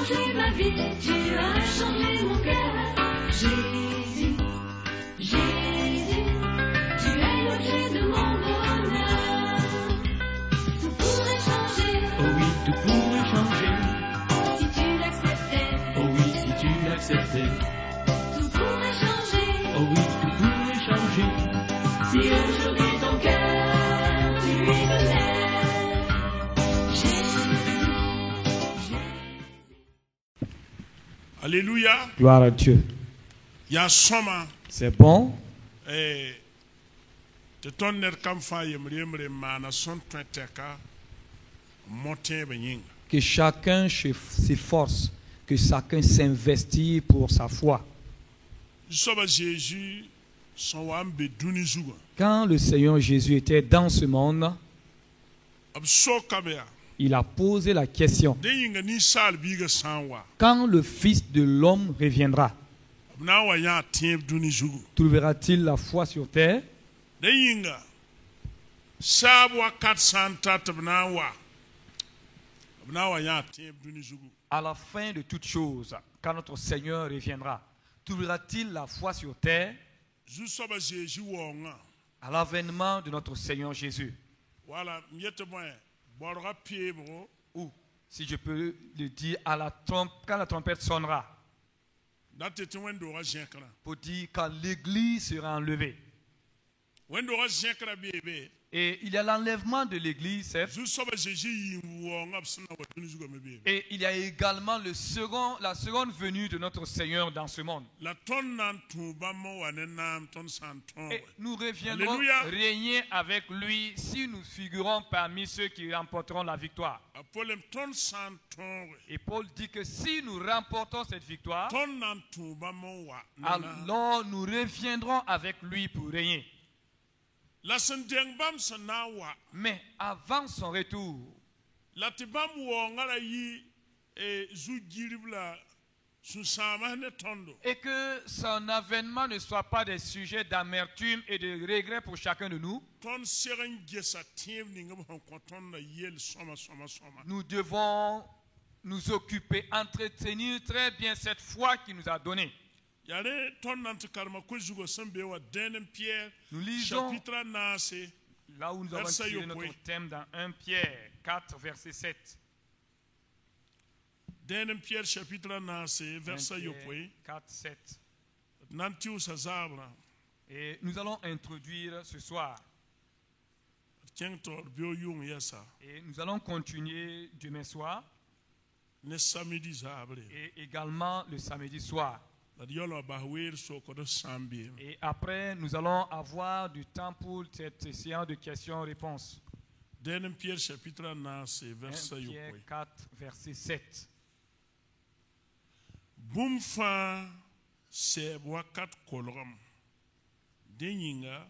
changé ma vie, tu as changé mon cœur. Jésus, Jésus, tu es l'objet de mon bonheur. Tout pourrait changer, Oh oui, tout pourrait changer. si tu l'acceptais. Oh oui, si tu l'acceptais. Tout pourrait changer, Oh oui, tout pourrait changer. si aujourd'hui ton cœur, tu lui donnais. Jésus, Jésus. Alléluia. Gloire à Dieu. Ya soma C'est bon te tonner kam fa yemre mana son teka monter benying. que chacun s'efforce, que chacun s'investit pour sa foi. Soba Jésus son wambe duni zuga. Quand le Seigneur Jésus était dans ce monde, Abso kabea. il a posé la question, De yinga ni sal biga sanwa. quand le Fils de l'homme reviendra, Na wa ya tim duni zugu. trouvera-t-il la foi sur terre? De yinga sabwa 400 tabna wa. Abna wa ya tim duni zugu. À la fin de toutes choses, quand notre Seigneur reviendra, trouvera-t-il la foi sur terre? Zu soba Jésus wonga. À l'avènement de notre Seigneur Jésus. Wala miete boy borga piebro. Ou, si je peux le dire, quand la trompette sonnera, Date wendo wa jenkra. pour dire quand l'église sera enlevée. Wendo wa jenkra bebe. Et il y a l'enlèvement de l'église, certes, Zu soba Jésus yinwonga absana wa duni zuga mebe. et il y a également la seconde venue de notre Seigneur dans ce monde. La tonne nan tuba mo wanenam ton santon. Et nous reviendrons Alléluia. régner avec lui si nous figurons parmi ceux qui remporteront la victoire. Apolem ton santon. Et Paul dit que si nous remportons cette victoire, Ton nan tuba mo wa. nana. alors nous reviendrons avec lui pour régner. La sendeng bam sanawa. Mais avant son retour, La tibam wonga la yi zu giribla su sama ne tondo. et que son avènement ne soit pas des sujets d'amertume et de regret pour chacun de nous, Ton seren gesa tim ninga bon konton na yel soma. nous devons nous occuper, entretenir très bien cette foi qu'il nous a donnée. Yare ton nan te karma ko zugo sembe wa denen Pierre. Nous lisons Chapitre nase. là où nous avons Verset tiré yopwe. notre thème dans 1 Pierre 4, verset 7. Denen Pierre chapitre nase 1 verset Pierre yopwe. 4, 7. Nantiu sa zabra. Et nous allons introduire ce soir. Kentor bio yung yesa. Et nous allons continuer demain soir Ne samedi zabre. et également le samedi soir. La diolo bahwer so ko do sambi. Et après, nous allons avoir du temps pour cette séance de questions-réponses. Denen Pierre chapitre nase 1 verset Pierre yopwe. 4, verset 7. Bumfa se wakat kolram. Denyinga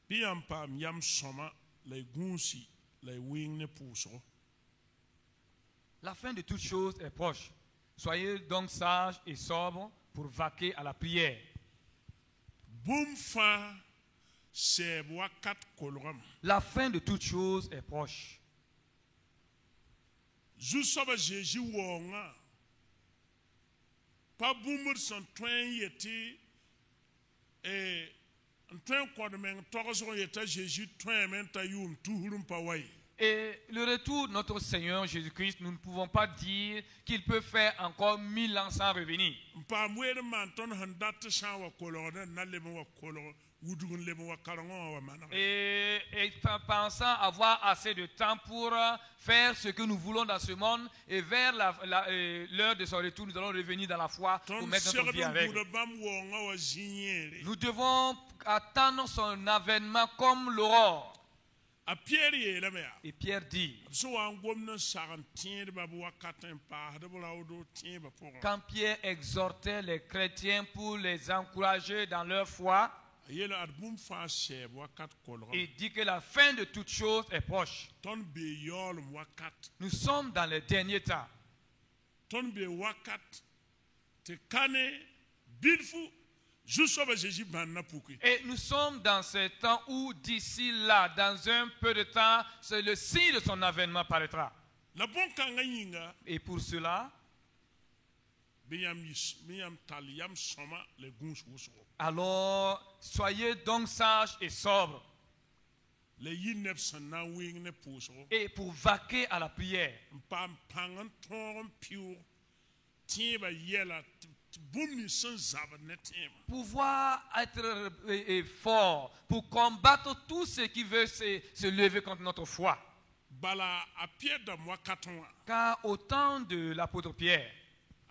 piampa yam soma lay gunsi lay wing ne puso. La fin de toutes choses est proche. Soyez donc sages et sobres pour vaquer à la prière. Bumfa se wakat kolram. La fin de toutes choses est proche. Zu soba Jésus wonga. Pa bumur son twen yeti twen kodmen togoso yeta Jésus twen men ta yum tuhurum pa wai. Et le retour de notre Seigneur Jésus-Christ, nous ne pouvons pas dire qu'il peut faire encore 1000 ans sans revenir. Pa mwere man ton handat san wa kolore na lemo wa kolore wudugun lemo wa karango wa mana. Et pensant avoir assez de temps pour faire ce que nous voulons dans ce monde, et vers l'heure de son retour, nous allons revenir dans la foi pour Ton mettre notre vie serbe avec. buda bam wonga wa zinyere. Nous devons attendre son avènement comme l'aurore. A Pierre ye la mea. Et Pierre dit, So wa ngomna sarantien ba bu wakaten pa de bola odo tien ba pour. quand Pierre exhortait les chrétiens pour les encourager dans leur foi, Yela adbum fa se wakat kolram. il dit que la fin de toutes choses est proche. Ton be yol wakat. Nous sommes dans les derniers temps. Ton be wakat te kane bilfu Jussoba Jésus banna pouki. Et nous sommes dans ce temps où d'ici là, dans un peu de temps, c'est le signe de son avènement paraîtra. La bon kanga yinga Et pour cela, bɩ yãmb tall yam sõma la gũus wʋsgo Alors, soyez donc sages et sobres, la yi neb sẽn na n wɩng ne pʋʋsgo et pour vaquer à la prière, n paam pãng n tõog n pɩʋʋg tẽebã yɛla tɩ bũmb nins sẽn zabd ne tẽemã pouvoir être fort, pour combattre tout ce qui veut se lever contre notre foi. bala a pɩɛdame wakatẽ wã Car au temps de l'apôtre Pierre,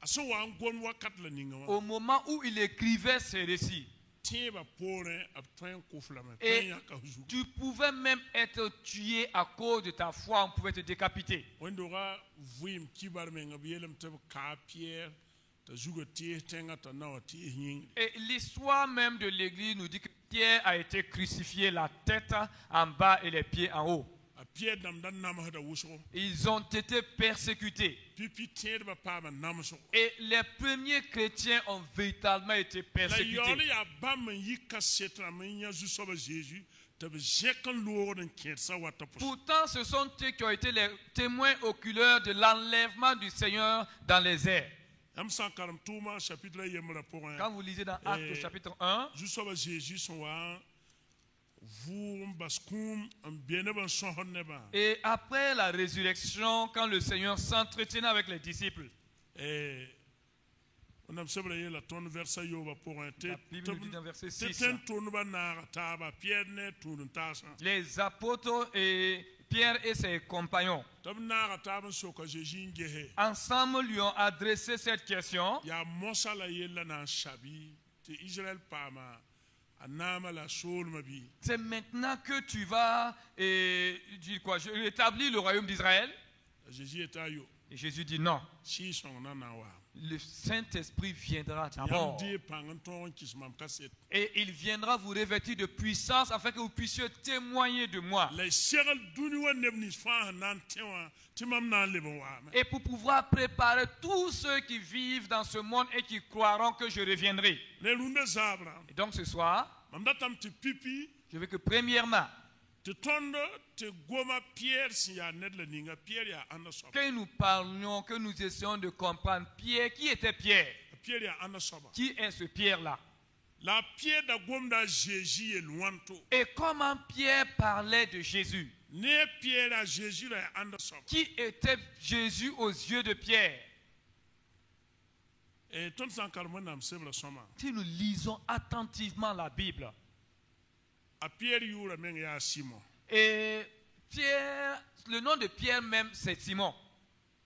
a sẽn wa n gom wakat la ninga wã au moment où il écrivait ces récits, tẽebã poorẽ b tõe n kʋf lame tõe et n yãka f zugu tu pouvais même être tué à cause de ta foi, on pouvait te décapiter. wẽndoga vɩɩm kibar meng b yeelame tɩ b kaa pɩɛɛr t'a zugã tees tẽngã t'a na wa tees yĩngre Et l'histoire même de l'église nous dit que Pierre a été crucifié, la tête en bas et les pieds en haut. a pɩɛɛdame da namsda wʋsgo Ils ont été persécutés. pipi tẽedbã paama namsgo Et les premiers chrétiens ont véritablement été la yaool persécutés. yaa bãmb n yi kasetrame n yã zu-soabã Jésus tɩ b zẽk n loogd n kẽedsã wata pʋs Pourtant, ce sont eux qui ont été les témoins oculaires de l'enlèvement du Seigneur dans les airs. yãmb sã n karem tʋʋma chapitre a yembrã pʋgẽ Quand vous lisez dans Actes au chapitre 1, zu-soabã Jésus sẽn wa vʋʋg n bas kũum n be neb n sõsd nebã et après la résurrection, quand le Seigneur s'entretenait avec les disciples, wẽnnaam sebra yeela tõnd vɛrsa yoobã pʋgẽ la Bible nous dit dans verset 6, tẽn tʋʋmdbã naaga taaba pɩɛd ne tũud n taasã les apôtres et Pierre et ses compagnons, tɩ b naaga taab n sok a Zeezi n gese ensemble lui ont adressé cette question. yaa mosa la yella na n sabi tɩ Israël paama a naamã la a soolmã bɩ C'est maintenant que tu vas dire quoi, je rétablis le royaume d'Israël. a Zeezi yeta yo Et Jésus dit non. sɩɩ-sõng na na n wa Le Saint-Esprit viendra yãmb d'abord. dee pãng n tõog n kɩs mam kaset Et il viendra vous revêtir de puissance afin que vous puissiez témoigner de moi. la segl dũni wã neb nins fãa sẽn na n tẽ wã tɩ mam na n leb n waame Et pour pouvoir préparer tous ceux qui vivent dans ce monde et qui croiront que je reviendrai. ne rũndã zaabrã Et donc ce soir, mam datame tɩ pipi je veux que premièrement, tɩ tõnd tɩ goma Pɩɛr sẽn yaa ned la ninga Pɩɛr yaa ãnda soaba que nous parlions, que nous essayons de comprendre Pierre. Qui était Pierre? Pɩɛr yaa ãnda soaba Qui est ce Pierre-là? la Pɩɛr da gomda a Zeezi yel-wãnto Et comment Pierre parlait de Jésus? ne Pɩɛr a Zeezi ra yaa ãnda soaba Qui était Jésus aux yeux de Pierre? tõnd sã n karem wẽnnaam sebra sõma Si nous lisons attentivement la Bible, a Pɩɛr yʋʋra meng yaa Simon et Pierre, le nom de Pierre même, c'est Simon.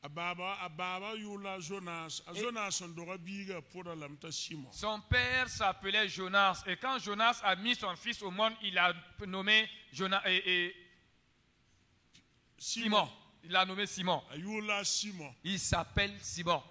a baaba yʋʋla a Zonas n dog a biiga a pʋda lame t'a Simon Son père s'appelait Jonas, et quand Jonas a mis son fils au monde, il a nommé Simon. Il l'a nommé Simon. a yʋʋla a Simon Il s'appelle Simon.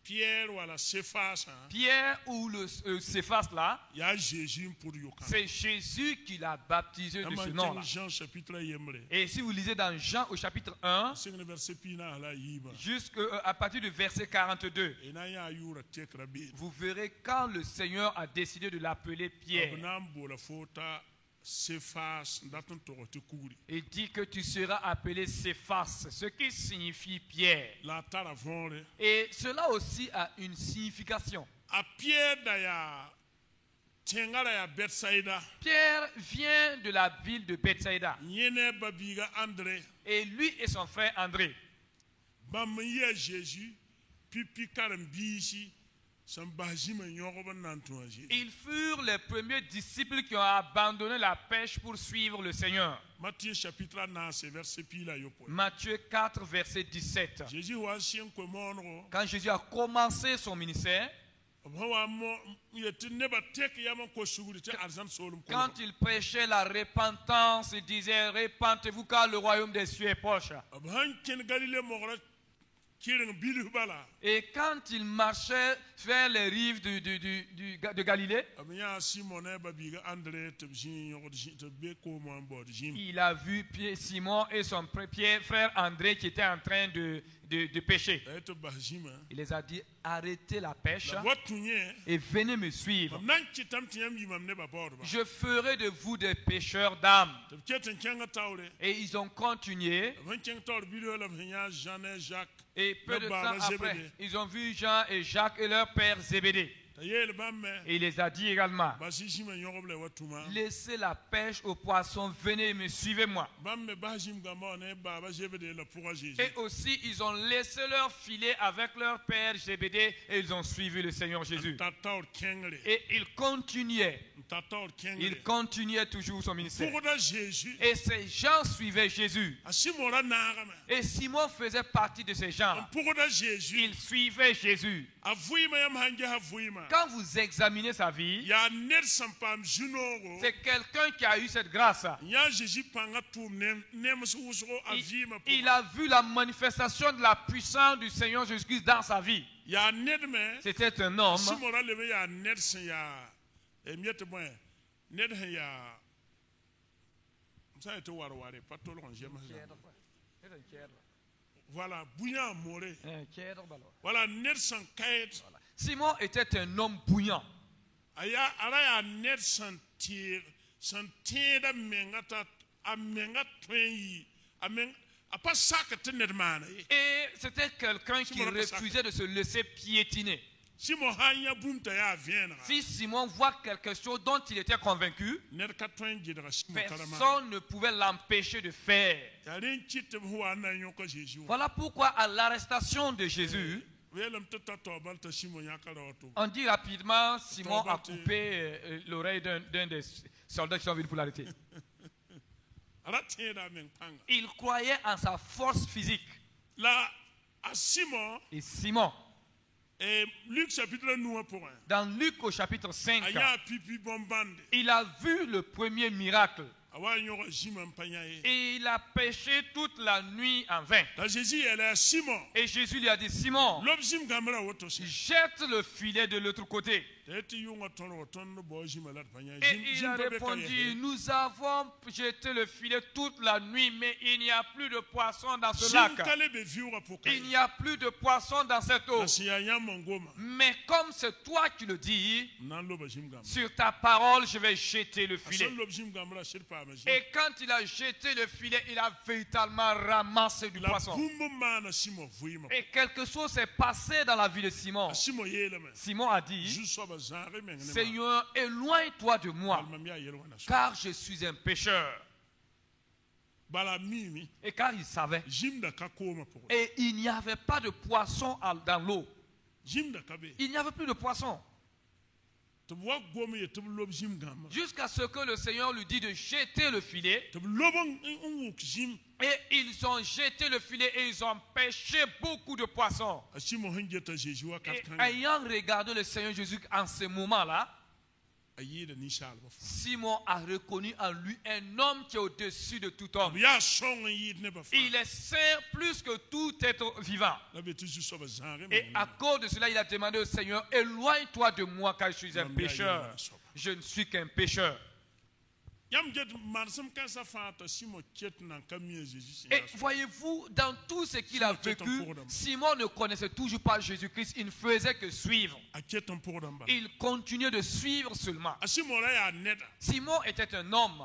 Pɩɛr wala Sefasã Pierre ou le Céphas là, yaa Zeezi n pʋd yʋkã c'est Jésus qui l'a baptisé de yãmb ce n nom-là. kẽng Jean chapitre a yembre Et si vous lisez dans Jean au chapitre 1, sɩng ne verset piinã la a yiibã jusqu'à partir du verset 42, y na n yaa yʋʋra tekra beene vous verrez quand le Seigneur a décidé de l'appeler b Pierre. na n boola fo t'a Sefas n dat n tog tɩ kugri Il dit que tu seras appelé Céphas, ce qui signifie Pierre. la a tara võore Et cela aussi a une signification. a Pɩɛr da yaa tẽngã ra yaa Bɛtsaïda Pierre vient de la ville de Bethsaïda. yẽ ne a ba-biiga André Et lui et son frère André, bãmb n yi a Zeezi pipi karen-biisi sẽn bas zĩmã yõgb n na n tũ a Zeezi ils furent les premiers disciples qui ont abandonné la pêche pour suivre le Seigneur. Matthieu chapitre a naase verset piila yopoe Matthieu 4, verset 17. Zeezi wa n sɩng koe moonego Quand Jésus a commencé son ministère, b sẽn wa n yet tɩ nebã tek yam n kos sugri tɩ arzãn soolem quand il prêchait la repentance, il disait, répentez-vous car le royaume des cieux est proche. b sãn kẽnd Galile mogra kɩreng bilf bala Et quand il marchait vers les rives de Galilée, b yãa Simon ne a ba-biiga André tɩ b zĩig yõgd tɩ b be koomã n baood zĩm il a vu Simon et son frère André qui étaient en train de de péché. da ita bahjima Il les a dit, arrêtez la pêche la watunye et venez me suivre. nan kitam tiyam yimam ne ba bor ba Je ferai de vous des pêcheurs d'âmes. to keten kenga tawre Et ils ont continué. ban keng tawre bidio la vnya Jean et Jacques Et peu de Baba temps après, Zébédée. ils ont vu Jean et Jacques et leur père Zébédée. ta yel bamme Et il les a dit également, basishima yogoble watuma laissez la pêche aux poissons, venez me suivez-moi. bamme bahjim gamo ne baba Zébédée la pour Jésus Et aussi, ils ont laissé leur filet avec leur père Zébédée et ils ont suivi le Seigneur Jésus. ta tawre kengre Et ils continuaient il toujours son ministère. pour da Jésus Et ces gens suivaient Jésus. asimora nagama Et Simon faisait partie de ces gens. pour da Jésus Il suivait Jésus. avuima yam hanje avuima Quand vous examinez sa vie, ya ner sampam junoro c'est quelqu'un qui a eu cette grâce. ya Jésus panga tum nem suusro avima Il a vu la manifestation de la puissance du Seigneur Jésus-Christ dans sa vie. ya nedme C'était un homme. simora lebe ya nersen ya emiete bon ned ya ça était warware patolo on jema voilà bouillant moré voilà nersen kayet Simon était un homme bouillant. aya ara ya nersen sentir da mengata amenga twenyi amen apa sakete nedmana Et c'était quelqu'un qui refusait de se laisser piétiner. Simon hanya bumta ya viendra Si Simon voit quelque chose dont il était convaincu, ner ka twenyi dra Simon kalama personne ne pouvait l'empêcher de faire. yarin kitte huwa na yoko Jésus Voilà pourquoi à l'arrestation de Jésus, welam tata tobal ta Simon yakala wato on dit rapidement, Simon a coupé l'oreille d'un des soldats qui sont venus pour l'arrêter. ara tenda men panga Il croyait en sa force physique. la a Simon Et Simon, et Luc chapitre 9 pour 1 dans Luc au chapitre 5, aya pipi bombande il a vu le premier miracle. awa nyoro Simon panyaye Et il a péché toute la nuit en vain. la Jésus elle est Simon Et Jésus lui a dit, Simon, lobsim gamra woto si jette le filet de l'autre côté. tete yunga tono tono bo jimalat panyaye Et il a répondu, nous avons jeté le filet toute la nuit, mais il n'y a plus de poissons dans ce lac. kale be viura pour Il n'y a plus de poissons dans cette eau. si ya mongoma Mais comme c'est toi qui le dis, nan loba jim gam sur ta parole, je vais jeter le filet. asol lobsim gamra shir pa maji Et quand il a jeté le filet, il a véritablement ramassé du la poisson. bumbo mana Simon vuima Et quelque chose s'est passé dans la vie de Simon. Simon yelema Simon a dit, juste ba zanre men ne Seigneur, éloigne-toi de moi, almamia yelwana so car je suis un pécheur. bala mimi Et car il savait. jimda ka koma pour Et il n'y avait pas de poisson dans l'eau. jimda ka be Il n'y avait plus de poisson. to wa gomi ye to lob jim gam Jusqu'à ce que le Seigneur lui dit de jeter le filet. to lobon un jim Et ils ont jeté le filet et ils ont pêché beaucoup de poissons. Simon hanjeta Jésus wa kat Et kan ayant regardé le Seigneur Jésus en ce moment-là, ayida ni shal ba Simon a reconnu en lui un homme qui est au-dessus de tout homme. ya song yid ne ba fa Il est saint plus que tout être vivant. la be tu so ba zanre Et men à cause de cela, il a demandé au Seigneur, éloigne-toi de moi car je suis un pécheur. Je ne suis qu'un pécheur. yam jet marsam kan sa fa to Simon ket nan kam Jésus Et voyez-vous, dans tout ce qu'il a vécu, Simon ne connaissait toujours pas Jésus-Christ. Il ne faisait que suivre. a ket un pour damba Il continuait de suivre seulement. Simon la ya neda Simon était un homme.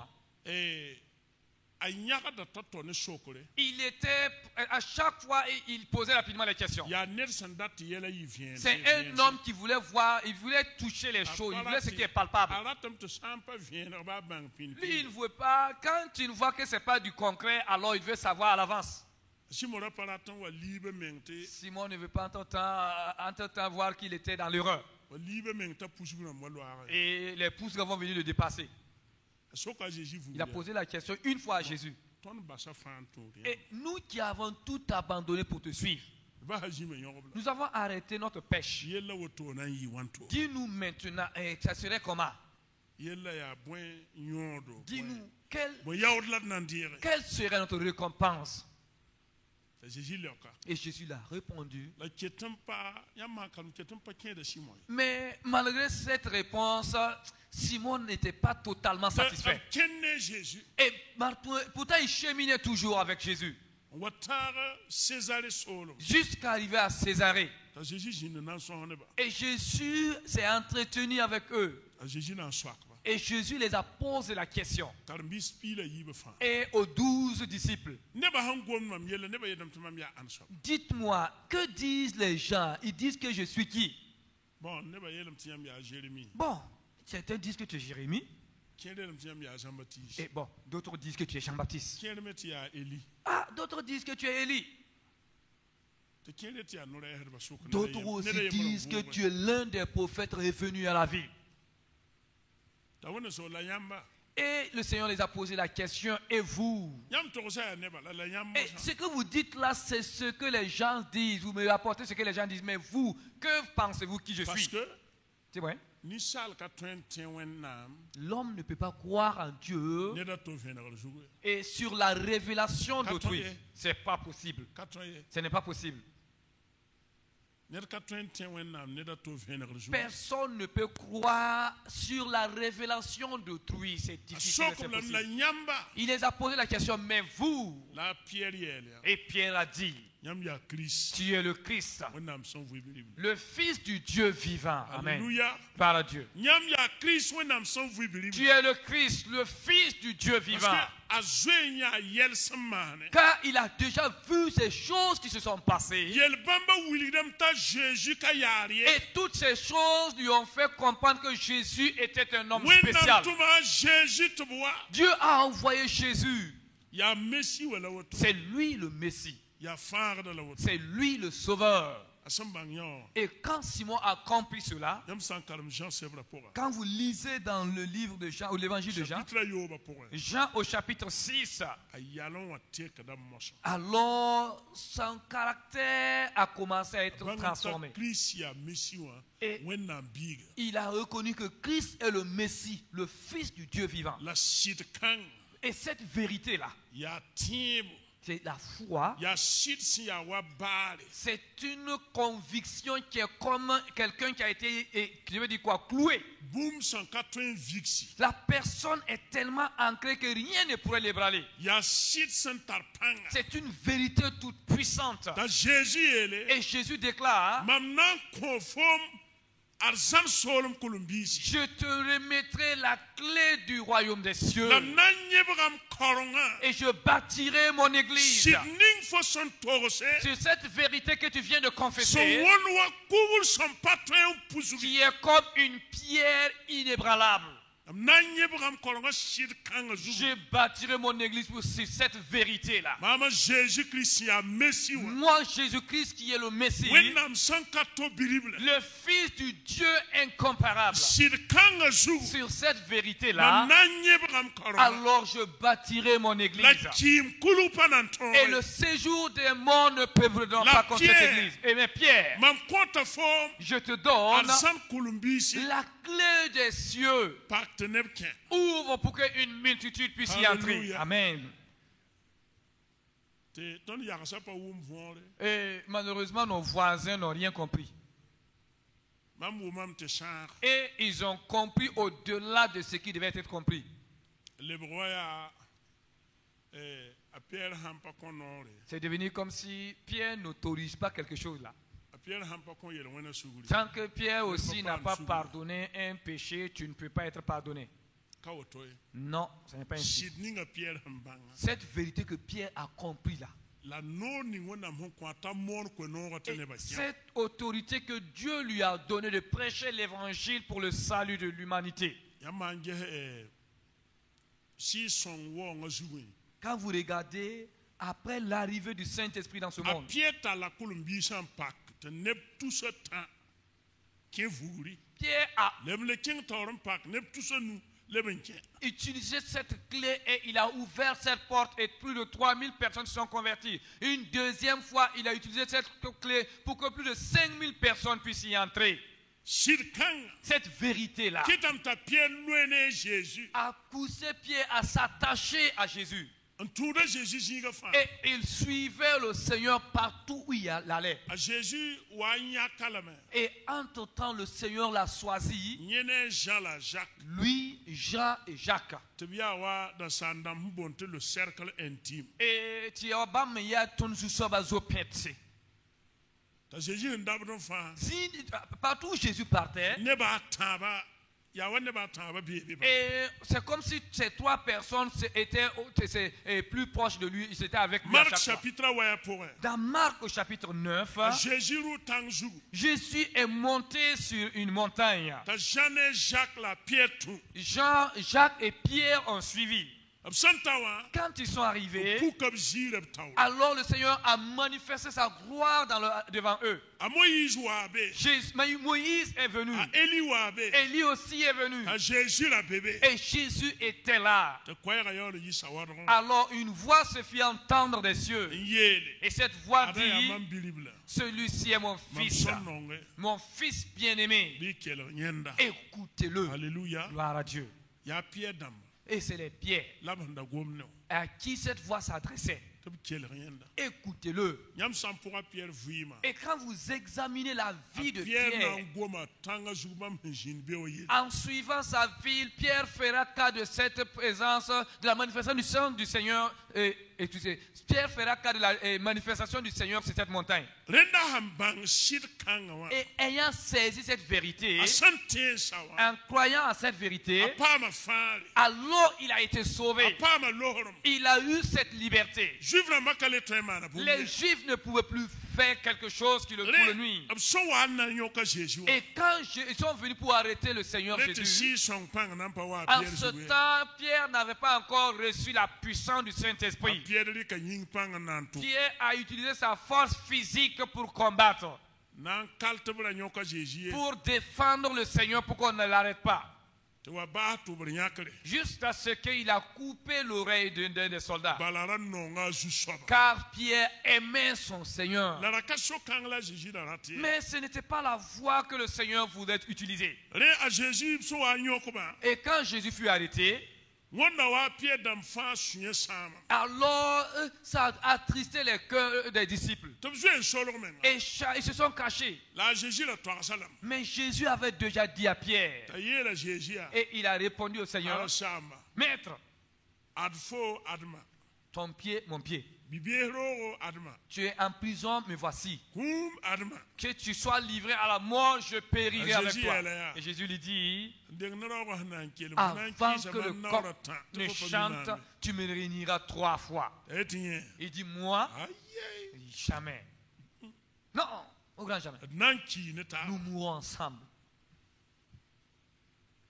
a nyaka da toto ne sokole Il était, à chaque fois, il posait rapidement les questions. ya ner sandat yela yi vient C'est un homme qui voulait voir, il voulait toucher les choses, il voulait ce qui est palpable. aratam to sampa vient ba bang pin Lui, il ne voulait pas, quand il voit que ce n'est pas du concret, alors il veut savoir à l'avance. Simon la paraton wa libe mengte Simon ne veut pas entre-temps voir qu'il était dans l'erreur. wa libe mengta pusuna mo lo ara Et les pousses vont venir le dépasser. soka Jésus vous Il a posé la question une fois à Jésus. ton ba sa fanto Et nous qui avons tout abandonné pour te suivre, ba hajime yobla nous avons arrêté notre pêche. yella woto nan yi wanto Dis-nous maintenant, ça serait comment? yella ya boin nyodo Dis-nous, bo yawdlat nan dire quelle serait notre récompense? c'est Jésus le cas Et Jésus l'a répondu. la ketampa yama kan ketampa ken de Simon Mais malgré cette réponse, Simon n'était pas totalement satisfait. kenne Jésus Et pourtant, il cheminait toujours avec Jésus. wa taga Césarée solo jusqu'à arriver à Césarée. ta Jésus jinde nan so ne ba Et Jésus s'est entretenu avec eux. ta Jésus nan so akba Et Jésus les a posé la question. tar bis pila yibe fa Et aux 12 disciples, ne ba hangom mam yele ne ba yedam tamam ya an so dites-moi, que disent les gens? Ils disent que je suis qui? bon ne ba yedam tamam ya Jérémie Bon, certains disent que tu es Jérémie. kien de tamam ya Jean-Baptiste Et bon, d'autres disent que tu es Jean-Baptiste. kien de meti ya Élie Ah, d'autres disent que tu es Élie. te kien de ti ya nora ya ba so ko D'autres aussi disent que tu es l'un des prophètes revenus à la vie. ta wona so la yamba Et le Seigneur les a posé la question, et vous? yam to sa ne ba la yamba Et ce que vous dites là, c'est ce que les gens disent. Vous me rapportez ce que les gens disent. Mais vous, que pensez-vous qui je parce suis? que C'est vrai. ni sal ka 21 nam L'homme ne peut pas croire en Dieu ne da to venar jouer et sur la révélation d'autrui. Katouye. C'est pas possible. 80 Ce n'est pas possible. ne ka 21 nam ne da to venar jouer Personne ne peut croire sur la révélation d'autrui. C'est difficile. so C'est ko la possible. yamba Il les a posé la question, mais vous? la Pierre yele Et Pierre a dit, yam ya Christ tu es le Christ, wonam son vous bible le Fils du Dieu vivant. Amen. alléluia Par à Dieu. nyam ya Christ wonam son vous bible Tu es le Christ, le Fils du Dieu parce vivant. que azwenya yel samane Car il a déjà vu ces choses qui se sont passées. yel bamba wilidam ta Jésus ka yariye Et toutes ces choses lui ont fait comprendre que Jésus était un homme wonam spécial. tuma Jésus tubwa Dieu a envoyé Jésus. ya Messi wala woto C'est lui le Messie. ya far da la woto C'est lui le Sauveur. asambangyo Et quand Simon a compris cela, yam sankaram Jean sebra pora quand vous lisez dans le livre de Jean, ou l'évangile de Jean, chapitre yo ba pora Jean au chapitre 6, ayalon wa te kada moso alors son caractère a commencé à être transformé. Christ ya Messi wa Et- wonam biga Il a reconnu que Christ est le Messie, le Fils du Dieu vivant. la sit kan Et cette vérité-là, ya tibo c'est la foi. ya sit si ya wa bale C'est une conviction qui est comme quelqu'un qui a été, je veux dire quoi, cloué. boom 180 vixi La personne est tellement ancrée que rien ne pourrait l'ébranler. ya sit santar panga C'est une vérité toute puissante. ta Jésus ele Et Jésus déclare, mam nan conforme arzan solum kolumbisi je te remettrai la clé du royaume des cieux la nan yebram koronga et je bâtirai mon église. sidning fo son torose Sur cette vérité que tu viens de so confesser, won wa kugul son patron puzugi qui est comme une pierre inébranlable. nan yebram koronga sid kanga zugu Je bâtirai mon église sur cette vérité-là. mama Jésus Christ ya Messi wa Moi, Jésus-Christ, qui est le Messie, wenam sankato birible le Fils du Dieu incomparable, sid kanga zugu sur cette na vérité-là, nan yebram koronga alors je bâtirai mon église. la kim kulu pananto Et le séjour des morts ne peuvent La pas contre cette pierre. église. Et mes pierres, mam kota forme je te donne arzan kolumbisi la clé des cieux. pacte nebken Ouvre pour qu'une multitude puisse y entrer. Alléluia. Amen. te ton yakasa pa wum vore Et malheureusement, nos voisins n'ont rien compris. mam wo mam te char Et ils ont compris au-delà de ce qui devait être compris. le broya a Pierre hampa konore C'est devenu comme si Pierre n'autorise pas quelque chose là. a Pierre hampa kon yele wona suguri Tant que Pierre aussi pas n'a pas soumis. pardonné un péché, tu ne peux pas être pardonné. ka wotoy Non, ce n'est pas ainsi. sidning a Pierre hambanga Cette vérité que Pierre a compris là, la no ni wona mon kwata mon ko no et tene ba cette autorité que Dieu lui a donnée de prêcher l'évangile pour le salut de l'humanité. yamanje si son wo nga zugu Quand vous regardez, après l'arrivée du Saint-Esprit dans ce a monde, Pierre ta la kolumbi san pak te ne tout ce temps ken vuri Pierre a le king torum pak ne tout ce nous le benken utilisé cette clé et il a ouvert cette porte et plus de 3000 personnes se sont converties. Une deuxième fois, il a utilisé cette clé pour que plus de 5000 personnes puissent y entrer. sid kanga Cette vérité-là kitam ta Pierre loene Jésus a poussé Pierre à s'attacher à Jésus. en tout de Jésus jinga fa Et il suivait le Seigneur partout où il allait. a Jésus wa nya kalama Et entre-temps, le Seigneur l'a choisi, nyene Jean la Jacques lui Jean et Jacques. te bi a wa da sandam bonte le cercle intime Et tu as bam ya ton zusoba zo petse. ta Jésus ndabno fa Si partout où Jésus partait, ne ba taba ya wa ne ba taba bi bi et c'est comme si ces trois personnes étaient plus proches de lui, ils étaient avec lui à Marc chaque fois. chapitre wa pour Dans Marc au chapitre 9, Jésus ru tangzu Jésus est monté sur une montagne. ta Jean et Jacques la Pierre tout Jean, Jacques et Pierre ont suivi. absantawa Quand ils sont arrivés, ku kab zirab taw alors le Seigneur a manifesté sa gloire devant eux. a Moïse wa be Moïse est venu. a Élie wa be Élie aussi est venu. a Jésus la bébé Et Jésus était là. te kwaya yo le yisawadon Alors une voix se fit entendre des cieux. yele Et cette voix ada ya dit, man bilibla celui-ci est mon mam fils, sonnonge mon fils bien-aimé. bi kelo nyenda Écoutez-le. alléluia Gloire à Dieu. ya Pierre dam Et c'est les pierres labanda gomno à qui cette voix s'adressait. te bi kelo nyenda Écoutez-le. nyam sampura Pierre vuima Et quand vous examinez la vie de Pierre Pierre, na goma tanga zubam jin be o yele en suivant sa vie, Pierre fera cas de cette présence, de la manifestation du sang du Seigneur. Et tu sais, Pierre fera cas de la manifestation du Seigneur sur cette montagne. renda hambang shir kanga wa Et ayant saisi cette vérité, asante sawa en croyant à cette vérité, apama fare alors il a été sauvé. apama lohrom Il a eu cette liberté. juif na makale temana bu Les Juifs ne pouvaient plus faire quelque chose qui le pour le nuit. abso wa na nyoka Jésus Et quand ils sont venus pour arrêter le Seigneur rete Jésus, si son pang nampa wa en Pierre ce zuwe temps, Pierre n'avait pas encore reçu la puissance du Saint-Esprit. Pierre ri ka nying pang nantu Pierre a utilisé sa force physique pour combattre, nan kalte bla nyoka Jésus pour défendre le Seigneur pour qu'on ne l'arrête pas. te wa ba tu br nyakle Jusqu'à ce qu'il a coupé l'oreille d'un des soldats. balaran no nga zu soba Car Pierre aimait son Seigneur. la ka so kang la Jésus da rati Mais ce n'était pas la voie que le Seigneur voulait utiliser. re a Jésus so wa nyoko ba Et quand Jésus fut arrêté, wonna wa Pierre dam fa sunye sama alors ça a attristé les cœurs des disciples. te zuen solo men Et ils se sont cachés. la Jésus la to salam Mais Jésus avait déjà dit à Pierre, ta ye la Jésus a et il a répondu au Seigneur, ala samba Maître, adfo adma ton pied, mon pied. bibiero adma Tu es en prison, me voici. kum adma Que tu sois livré à la mort, je périrai Ah, avec Jésus toi. est là. Et Jésus lui dit, deng na ro wa nan kele avant que le coq ne chante, tu me réuniras 3 fois. etinye Il dit, moi, aye il dit, jamais. Non, au grand jamais. nan ki ne ta Nous mourrons ensemble.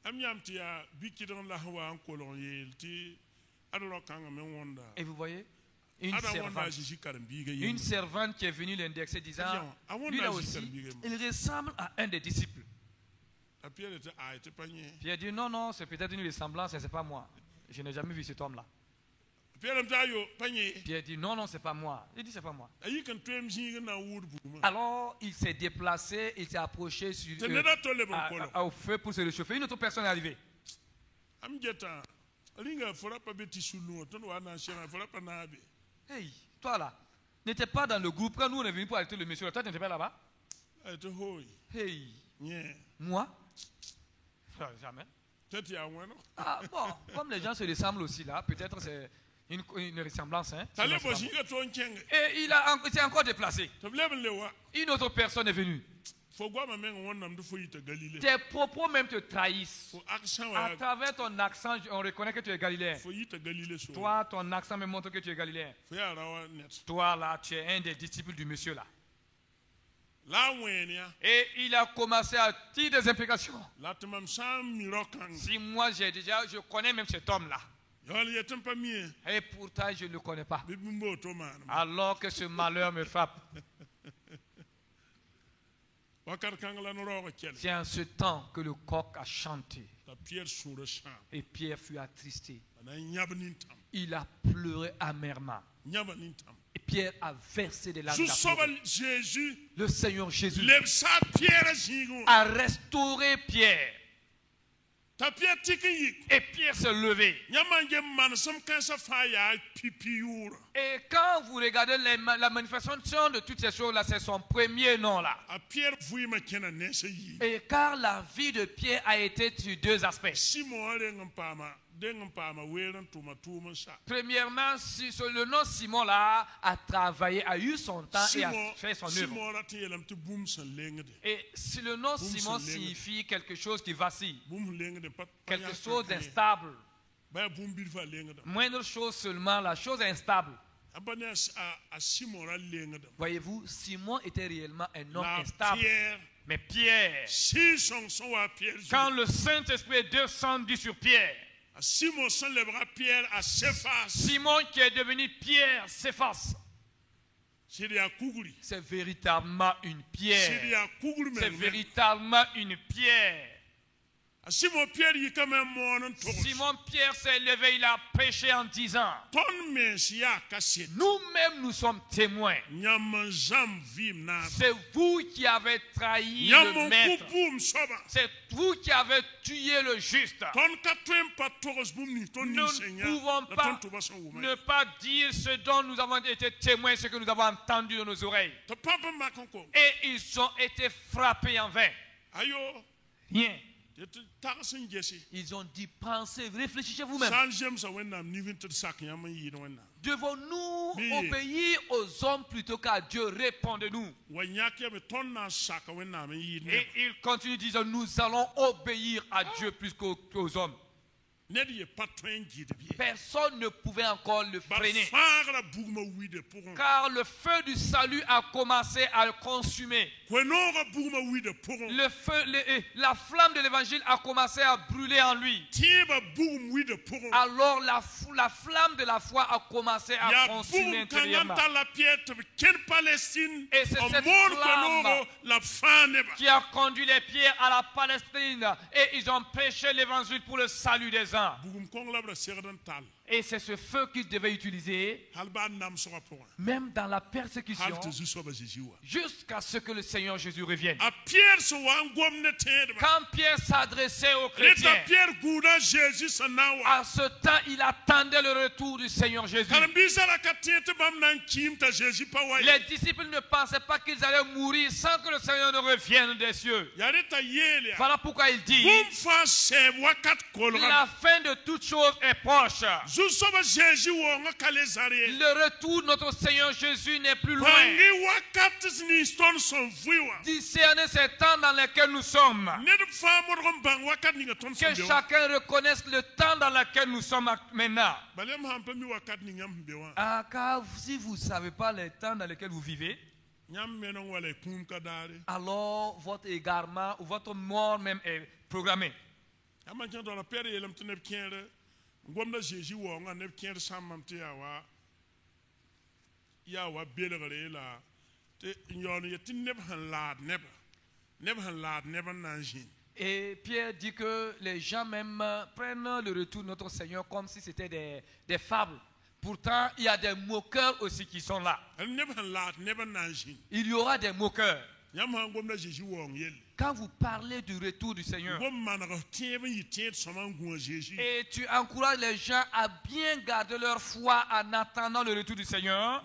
am yam ti ya bikidon la wa an kolon yelti adoro kanga men wonda Et vous voyez, une ada wonda servante. Jésus karam biga Une yem servante qui est venue l'indexer disant, lui là aussi, il ressemble à un des disciples. a Pierre te a te panye Pierre dit, non, non, c'est peut-être une ressemblance, et c'est pas moi. Je n'ai jamais vu cet homme-là. Pierre ta yo panye Pierre dit, non, non, c'est pas moi. Il dit, c'est pas moi. ayi kan twem zinga na wud buma Alors, il s'est déplacé, il s'est approché sur, te ne da to le bon kolo au feu pour se réchauffer. Une autre personne est arrivée. am jeta ringa fora pa beti sulu ton wa na shema fora pa na be Hey, toi là, n'étais pas dans le groupe quand nous on est venu pour arrêter le monsieur. Toi, tu n'étais pas là-bas? ay te hoy Hey, nye moi? Jamais. tati ya wano Ah bon, comme les gens se ressemblent aussi là, peut-être c'est une ressemblance. Hein, tale bo zinga ton kenge et il s'est encore déplacé. te blem le wa Une autre personne est venue. fo gwa ma men wonnam du fo yita Galilée Tes propos même te trahissent. fo accent À wa travers ton accent, on reconnaît que tu es galiléen. fo yita Galilée so Toi, ton accent me montre que tu es galiléen. fo ya rawa net Toi là, tu es un des disciples du monsieur là. la wenia Et il a commencé à tirer des implications. la tamam sam mirokan Si moi je connais même cet homme là. yol yetam pa mie Et pourtant je ne le connais pas. bibumbo to man Alors que ce malheur me frappe. wakar kangla no ro kel C'est en ce temps que le coq a chanté. ta Pierre sur le champ Et Pierre fut attristé. na nyabnin tam Il a pleuré amèrement. nyabnin tam Et Pierre a versé des larmes. je Il a sauve pleuré. Jésus Le Seigneur Jésus le sa Pierre zingo a restauré Pierre. Ta Pierre tiki yik. Et Pierre s'est levé. Nyamanje man som kansa fire pipiur. Et quand vous regardez la manifestation de toutes ces choses-là, c'est son premier nom là. A Pierre vui ma kena nese yi. Et car la vie de Pierre a été sur deux aspects. Simon rengam pama weran tuma sa. Premièrement, le nom Simon là a travaillé, a eu son temps et a fait son œuvre. Simon rati yelam te boom san lengde. Et si le nom Simon signifie quelque chose qui vacille, Boom lengde pat. quelque chose d'instable, Ba boom bilfa lengde. moindre chose seulement, la chose instable. Abane a Simon ra lengde. Voyez-vous, Simon était réellement un homme La instable. Pierre Mais Pierre, si son wa Pierre. quand le Saint-Esprit est descendu sur Pierre, Simon s'enlèvera Pierre à Cephas. Simon qui est devenu Pierre s'efface. C'est véritablement une pierre. C'est véritablement une pierre. Simon Pierre yi quand même mon Simon Pierre s'est levé, il a prêché en disant, nous-mêmes nous sommes témoins. C'est vous qui avez trahi le maître. C'est vous qui avez tué le juste. Nous ne pouvons pas ne pas dire ce dont nous avons été témoins, ce que nous avons entendu dans nos oreilles. Et ils ont été frappés en vain. Rien. Ils ont dit, pensez, réfléchissez vous-même. Devons-nous obéir aux hommes plutôt qu'à Dieu? Répondez-nous. Et il continue disant, nous allons obéir à Dieu plus qu'aux hommes. Personne ne pouvait encore le freiner. Car le feu du salut a commencé à le consumer. Le feu, la flamme de l'évangile a commencé à brûler en lui. Alors la flamme de la foi a commencé à consumer intérieurement. Et c'est cette flamme qui a conduit les pierres à la Palestine. Et ils ont prêché l'évangile pour le salut des âmes. Et c'est ce feu qu'ils devaient utiliser même dans la persécution jusqu'à ce que le Seigneur Jésus revienne. Quand Pierre s'adressait aux chrétiens, à ce temps il attendait le retour du Seigneur Jésus. Les disciples ne pensaient pas qu'ils allaient mourir sans que le Seigneur ne revienne des cieux. Voilà pourquoi il dit, la fin de toute chose est proche. Le retour de notre Seigneur Jésus n'est plus loin. Discernez ces temps dans lesquels nous sommes. Que chacun reconnaisse le temps dans lequel nous sommes maintenant. Car si vous ne savez pas les temps dans lesquels vous vivez, alors votre égarement ou votre mort même est programmée. Gwamna Jésus wonga ne kien samam te yawa belere la te nyon yeti neb han laad nanjin. Et Pierre dit que les gens même prennent le retour de notre Seigneur comme si c'était des fables. Pourtant, il y a des moqueurs aussi qui sont là. Il y aura des moqueurs. Quand vous parlez du retour du Seigneur et tu encourages les gens à bien garder leur foi en attendant le retour du Seigneur,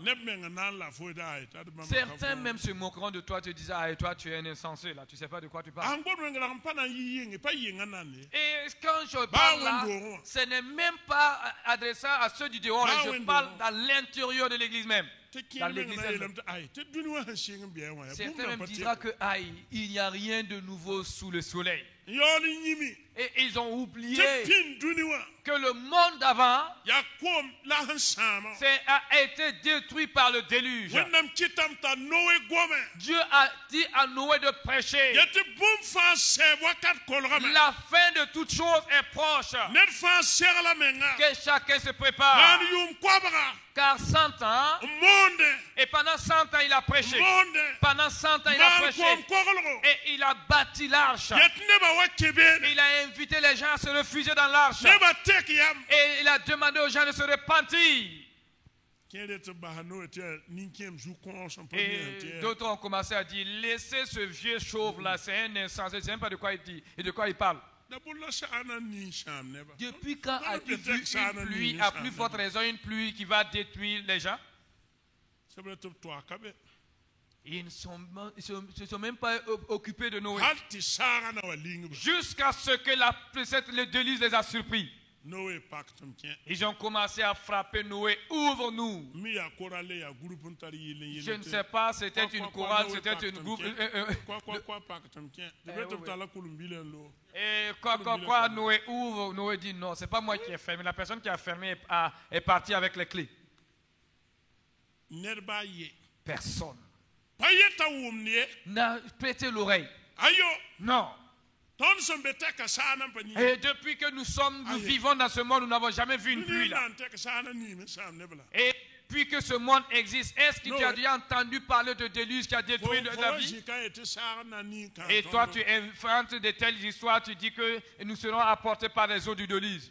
certains même se moqueront de toi, te disant, ah, et toi tu es un insensé là, tu ne sais pas de quoi tu parles. Et quand je parle là, ce n'est même pas adressé à ceux du dehors, je parle dans l'intérieur de l'église même. Dans l'église elle-même. Certains même diront que il n'y a rien de nouveau sous le soleil. Et ils ont oublié que le monde d'avant a été détruit par le déluge. Dieu a dit à Noé de prêcher. La fin de toute chose est proche. Que chacun se prépare. Car 100 ans, et pendant 100 ans il a prêché. Pendant 100 ans il a prêché. Et il a bâti l'arche. Il a invité les gens à se refuser dans l'arche. Et il a demandé aux gens de se repentir. Et d'autres ont commencé à dire, laissez ce vieux chauve là, c'est un insensé, je ne sais même pas de quoi il dit et de quoi il parle. Depuis quand as-tu vu une pluie, à plus forte raison, une pluie qui va détruire les gens? Ils ne se sont même pas occupés de Noé. Jusqu'à ce que le déluge les a surpris. Ils ont commencé à frapper Noé. Ouvre-nous. Je ne sais pas, c'était une chorale, c'était une groupe. Et quoi, Noé ouvre. Noé dit non, c'est pas moi qui ai fermé. La personne qui a fermé est partie avec les clés. Personne n'a prêté l'oreille. Non. Et depuis que nous vivons dans ce monde, nous n'avons jamais vu une pluie là. Et depuis que ce monde existe, est-ce que tu as déjà entendu parler de déluge qui a détruit la vie? Et toi, tu inventes de telles histoires, tu dis que nous serons apportés par les eaux du déluge.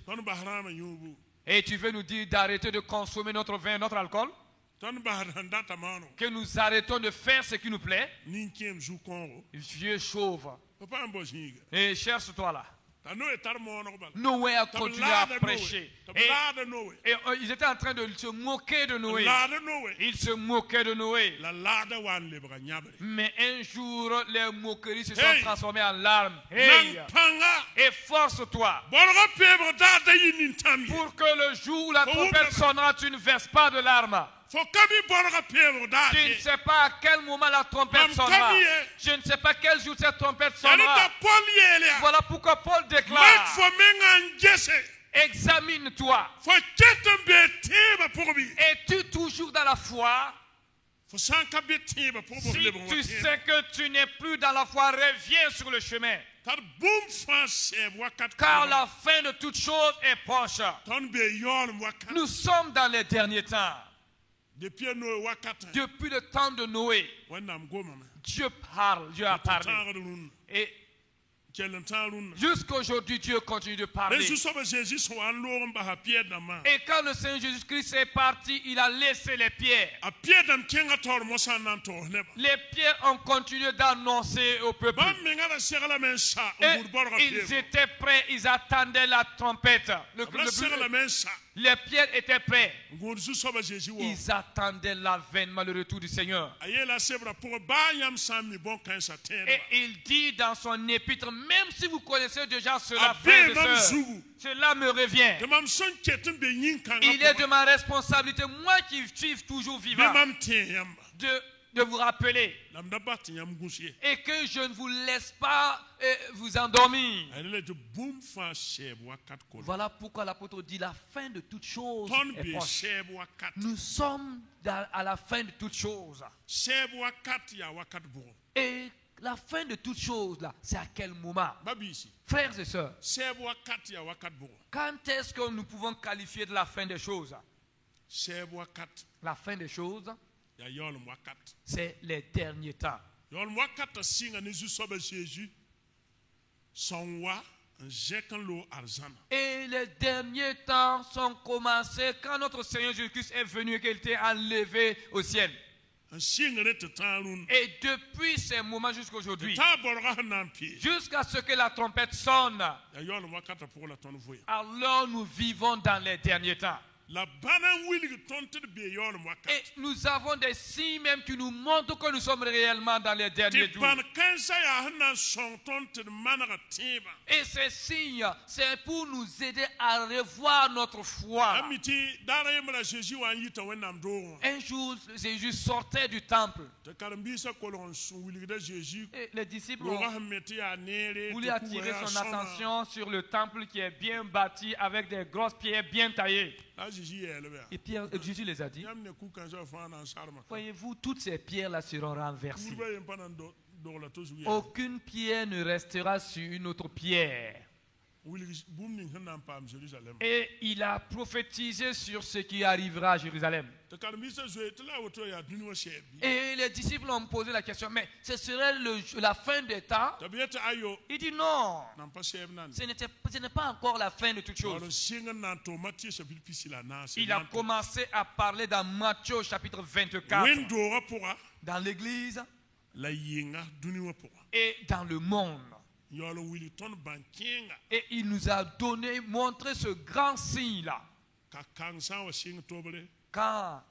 Et tu veux nous dire d'arrêter de consommer notre vin et notre alcool? Que nous arrêtons de faire ce qui nous plaît? Vieux chauve. Et cherche-toi là. Noé a continué à prêcher. Et ils étaient en train de se moquer de Noé. Ils se moquaient de Noé. Mais un jour, les moqueries se sont transformées en larmes. Hey. Et force-toi. Pour que le jour où la trompette sonnera, tu ne verses pas de larmes. Tu ne sais pas à quel moment la trompette sonnera. Je ne sais pas quel jour cette trompette sonnera. Voilà pourquoi Paul déclare: examine-toi. Es-tu toujours dans la foi? Si tu sais que tu n'es plus dans la foi, reviens sur le chemin. Car la fin de toute chose est proche. Nous sommes dans les derniers temps. Depuis le temps de Noé, Dieu a parlé. Et jusqu'à aujourd'hui, Dieu continue de parler. Et quand le Seigneur Jésus-Christ est parti, il a laissé les pierres. Les pierres ont continué d'annoncer au peuple. Et ils étaient prêts, ils attendaient la trompette. Les pierres étaient prêtes. Ils attendaient l'avènement, le retour du Seigneur. Et il dit dans son épître: même si vous connaissez déjà cela, frères et sœurs, cela me revient. Il est de ma responsabilité, moi qui suis toujours vivant, de vous rappeler, et que je ne vous laisse pas vous endormir. Voilà pourquoi l'apôtre dit: la fin de toute chose est proche. Nous sommes à la fin de toute chose. Et la fin de toute chose là, c'est à quel moment? Frères et sœurs, quand est-ce que nous pouvons qualifier de la fin des choses? La fin des choses, c'est les derniers temps. Et les derniers temps sont commencés quand notre Seigneur Jésus-Christ est venu et qu'il était enlevé au ciel. Et depuis ces moments jusqu'à aujourd'hui, jusqu'à ce que la trompette sonne, alors nous vivons dans les derniers temps. Et nous avons des signes même qui nous montrent que nous sommes réellement dans les derniers jours. Et ces signes, c'est pour nous aider à revoir notre foi. Un jour, Jésus sortait du temple. Et les disciples voulaient attirer son attention sur le temple qui est bien bâti avec des grosses pierres bien taillées. Et Jésus les a dit: voyez-vous, toutes ces pierres-là seront renversées. Aucune pierre ne restera sur une autre pierre. Et il a prophétisé sur ce qui arrivera à Jérusalem. Et les disciples ont posé la question: mais ce serait la fin des temps? Il dit non, ce n'est pas encore la fin de toutes choses. Il a commencé à parler dans Matthieu chapitre 24, dans l'église et dans le monde. Et il nous a montré ce grand signe-là. Quand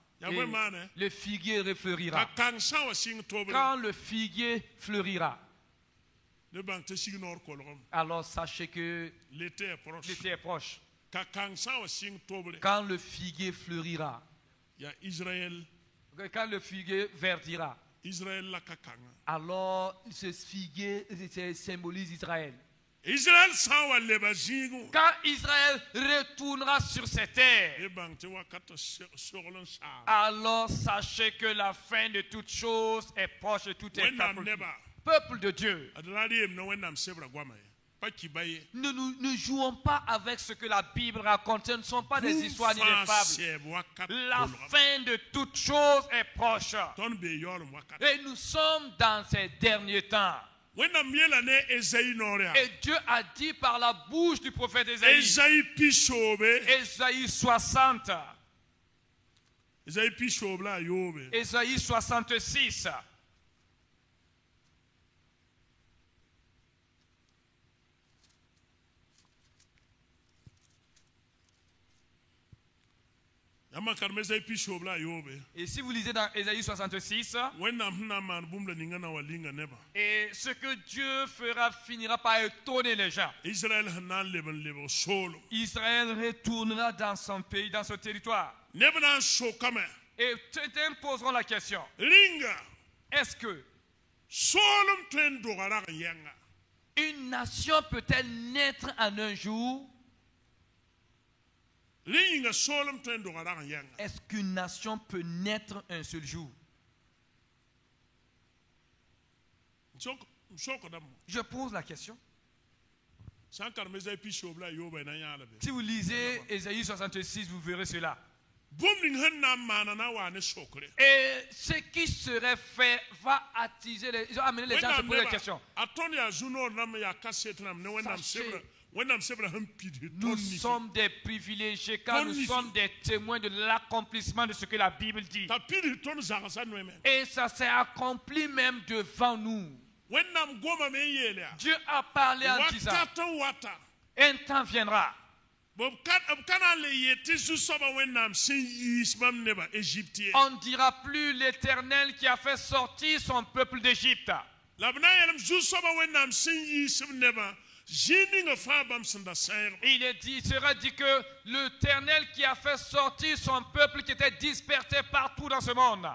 le figuier refleurira. Quand le figuier fleurira. Alors sachez que l'été est proche. Quand le figuier fleurira. Quand le figuier verdira. Alors ce figuier symbolise Israël. Quand Israël retournera sur cette terre, alors sachez que la fin de toutes choses est proche de tout peuple de Dieu. Ne jouons pas avec ce que la Bible raconte. Ce ne sont pas des histoires ni des fables. La fin de toutes choses est proche. Et nous sommes dans ces derniers temps. Et Dieu a dit par la bouche du prophète Ésaïe, Ésaïe 60, Ésaïe 66, et si vous lisez dans Ésaïe 66, et ce que Dieu fera finira par étonner les gens. Israël retournera dans son pays, dans son territoire. Et imposeront la question. Est-ce que une nation peut-elle naître en un jour? Est-ce qu'une nation peut naître un seul jour? Je pose la question. Si vous lisez Ésaïe 66, vous verrez cela. Et ce qui serait fait va attiser les gens, amener les gens à se poser la question. Nous sommes des privilégiés car nous sommes des témoins de l'accomplissement de ce que la Bible dit. Et ça s'est accompli même devant nous. Dieu a parlé en disant, un temps viendra. On ne dira plus l'Éternel qui a fait sortir son peuple d'Égypte. Il sera dit que l'Éternel qui a fait sortir son peuple qui était dispersé partout dans ce monde.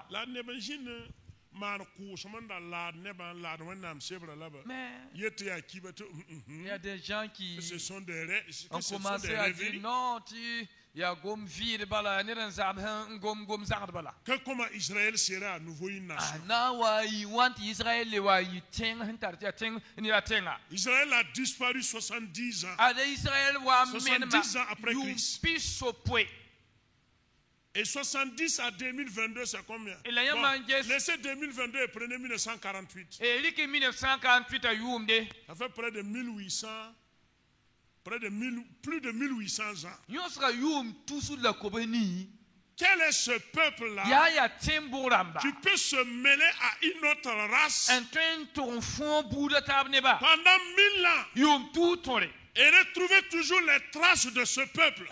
Mais il y a des gens qui ont commencé à dire non, comment Israël sera à nouveau une nation. Israël a disparu 70 ans. 70 ans après Christ. Et 70 à 2022, c'est combien? Laissez 2022 et prenez 1948. Ça fait près de 1800, plus de 1800 ans. Quel est ce peuple-là qui peut se mêler à une autre race pendant 1000 ans et retrouver toujours les traces de ce peuple?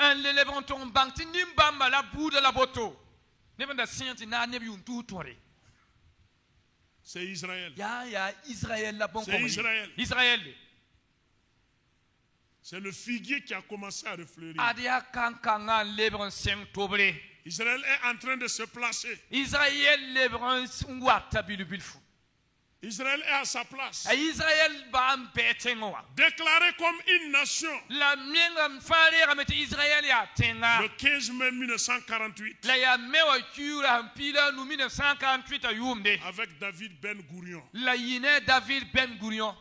C'est Israël. C'est Israël. C'est le figuier qui a commencé à refleurir. Israël est en train de se placer. Israël est à sa place. Déclaré comme une nation. Le 15 mai 1948. Avec David Ben Gourion.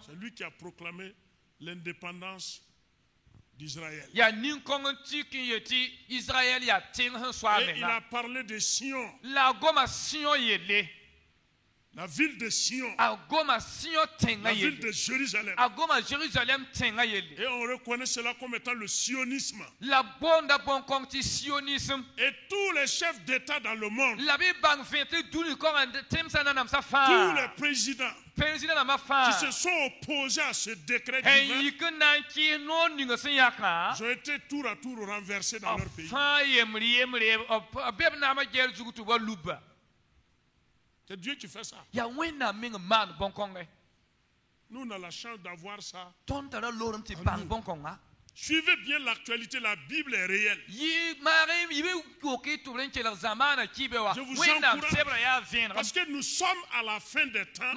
C'est lui qui a proclamé l'indépendance d'Israël. Et il a parlé de Sion. La ville de Sion. La ville de Jérusalem. Et on reconnaît cela comme étant le sionisme. Et tous les chefs d'État dans le monde, tous les présidents qui se sont opposés à ce décret divin, ils ont été tour à tour renversés dans leur pays. C'est Dieu qui fait ça. Nous, on a la chance d'avoir ça. Suivez bien l'actualité, la Bible est réelle. Je vous encourage, parce que nous sommes à la fin des temps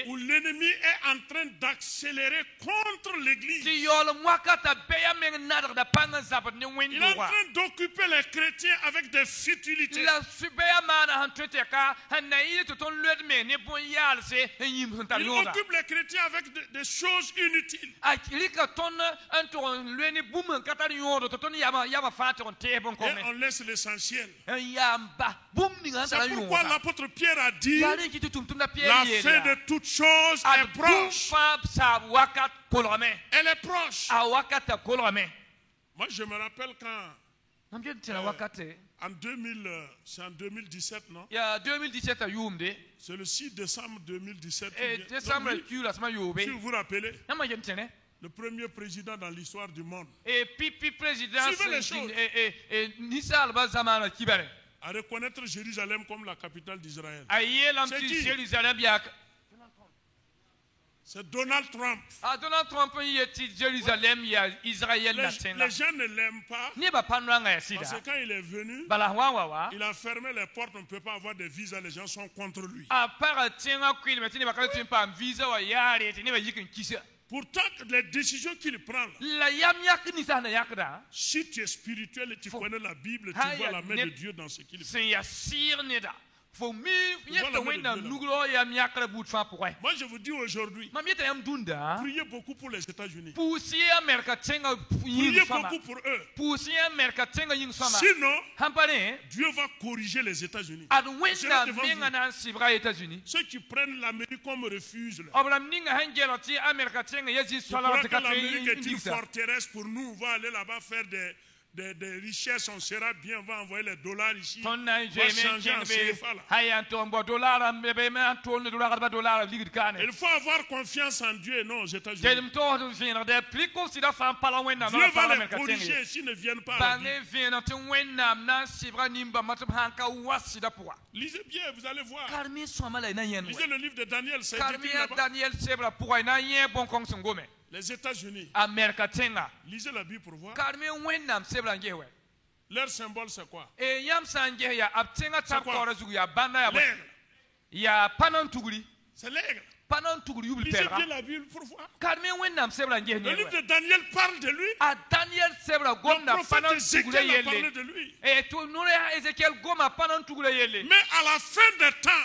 où l'ennemi est en train d'accélérer contre l'Église. Il est en train d'occuper les chrétiens avec des futilités. Il occupe les chrétiens avec des choses inutiles. Et on laisse l'essentiel. C'est pourquoi l'apôtre Pierre a dit: la fin de toutes choses est proche. Elle est proche. Moi, je me rappelle quand en 2017, non? C'est le 6 décembre 2017. Si vous vous rappelez, le premier président dans l'histoire du monde. Suivez les choses. À reconnaître Jérusalem comme la capitale d'Israël. C'est qui? C'est Donald Trump. Donald Trump, il est Jérusalem, il y a Israël. Les gens ne l'aiment pas. Parce que quand il est venu, il a fermé les portes, on ne peut pas avoir de visa, les gens sont contre lui. Pourtant, les décisions qu'il prend, si tu es spirituel et tu connais la Bible, tu vois la main de Dieu dans ce qu'il fait. Moi, je vous dis aujourd'hui, priez beaucoup pour les États-Unis. Priez beaucoup pour eux. Sinon, Dieu va corriger les États-Unis. Ceux qui prennent l'Amérique comme refuge, je crois que l'Amérique est une forteresse pour nous. On va aller là-bas faire des richesses, on sera bien, on va envoyer les dollars ici, on va changer en CFA là. Il faut avoir confiance en Dieu et non aux États-Unis. Dieu va les corriger s'ils ne viennent pas à la vie. Lisez bien, vous allez voir. Lisez le livre de Daniel, c'est écrit là-bas. Les États-Unis. Lisez la Bible pour voir. Leur symbole, c'est quoi? C'est l'aigle. Lisez bien la Bible pour voir. Le livre de Daniel parle de lui. Le prophète Ézéchiel a parlé de lui. Mais à la fin des temps,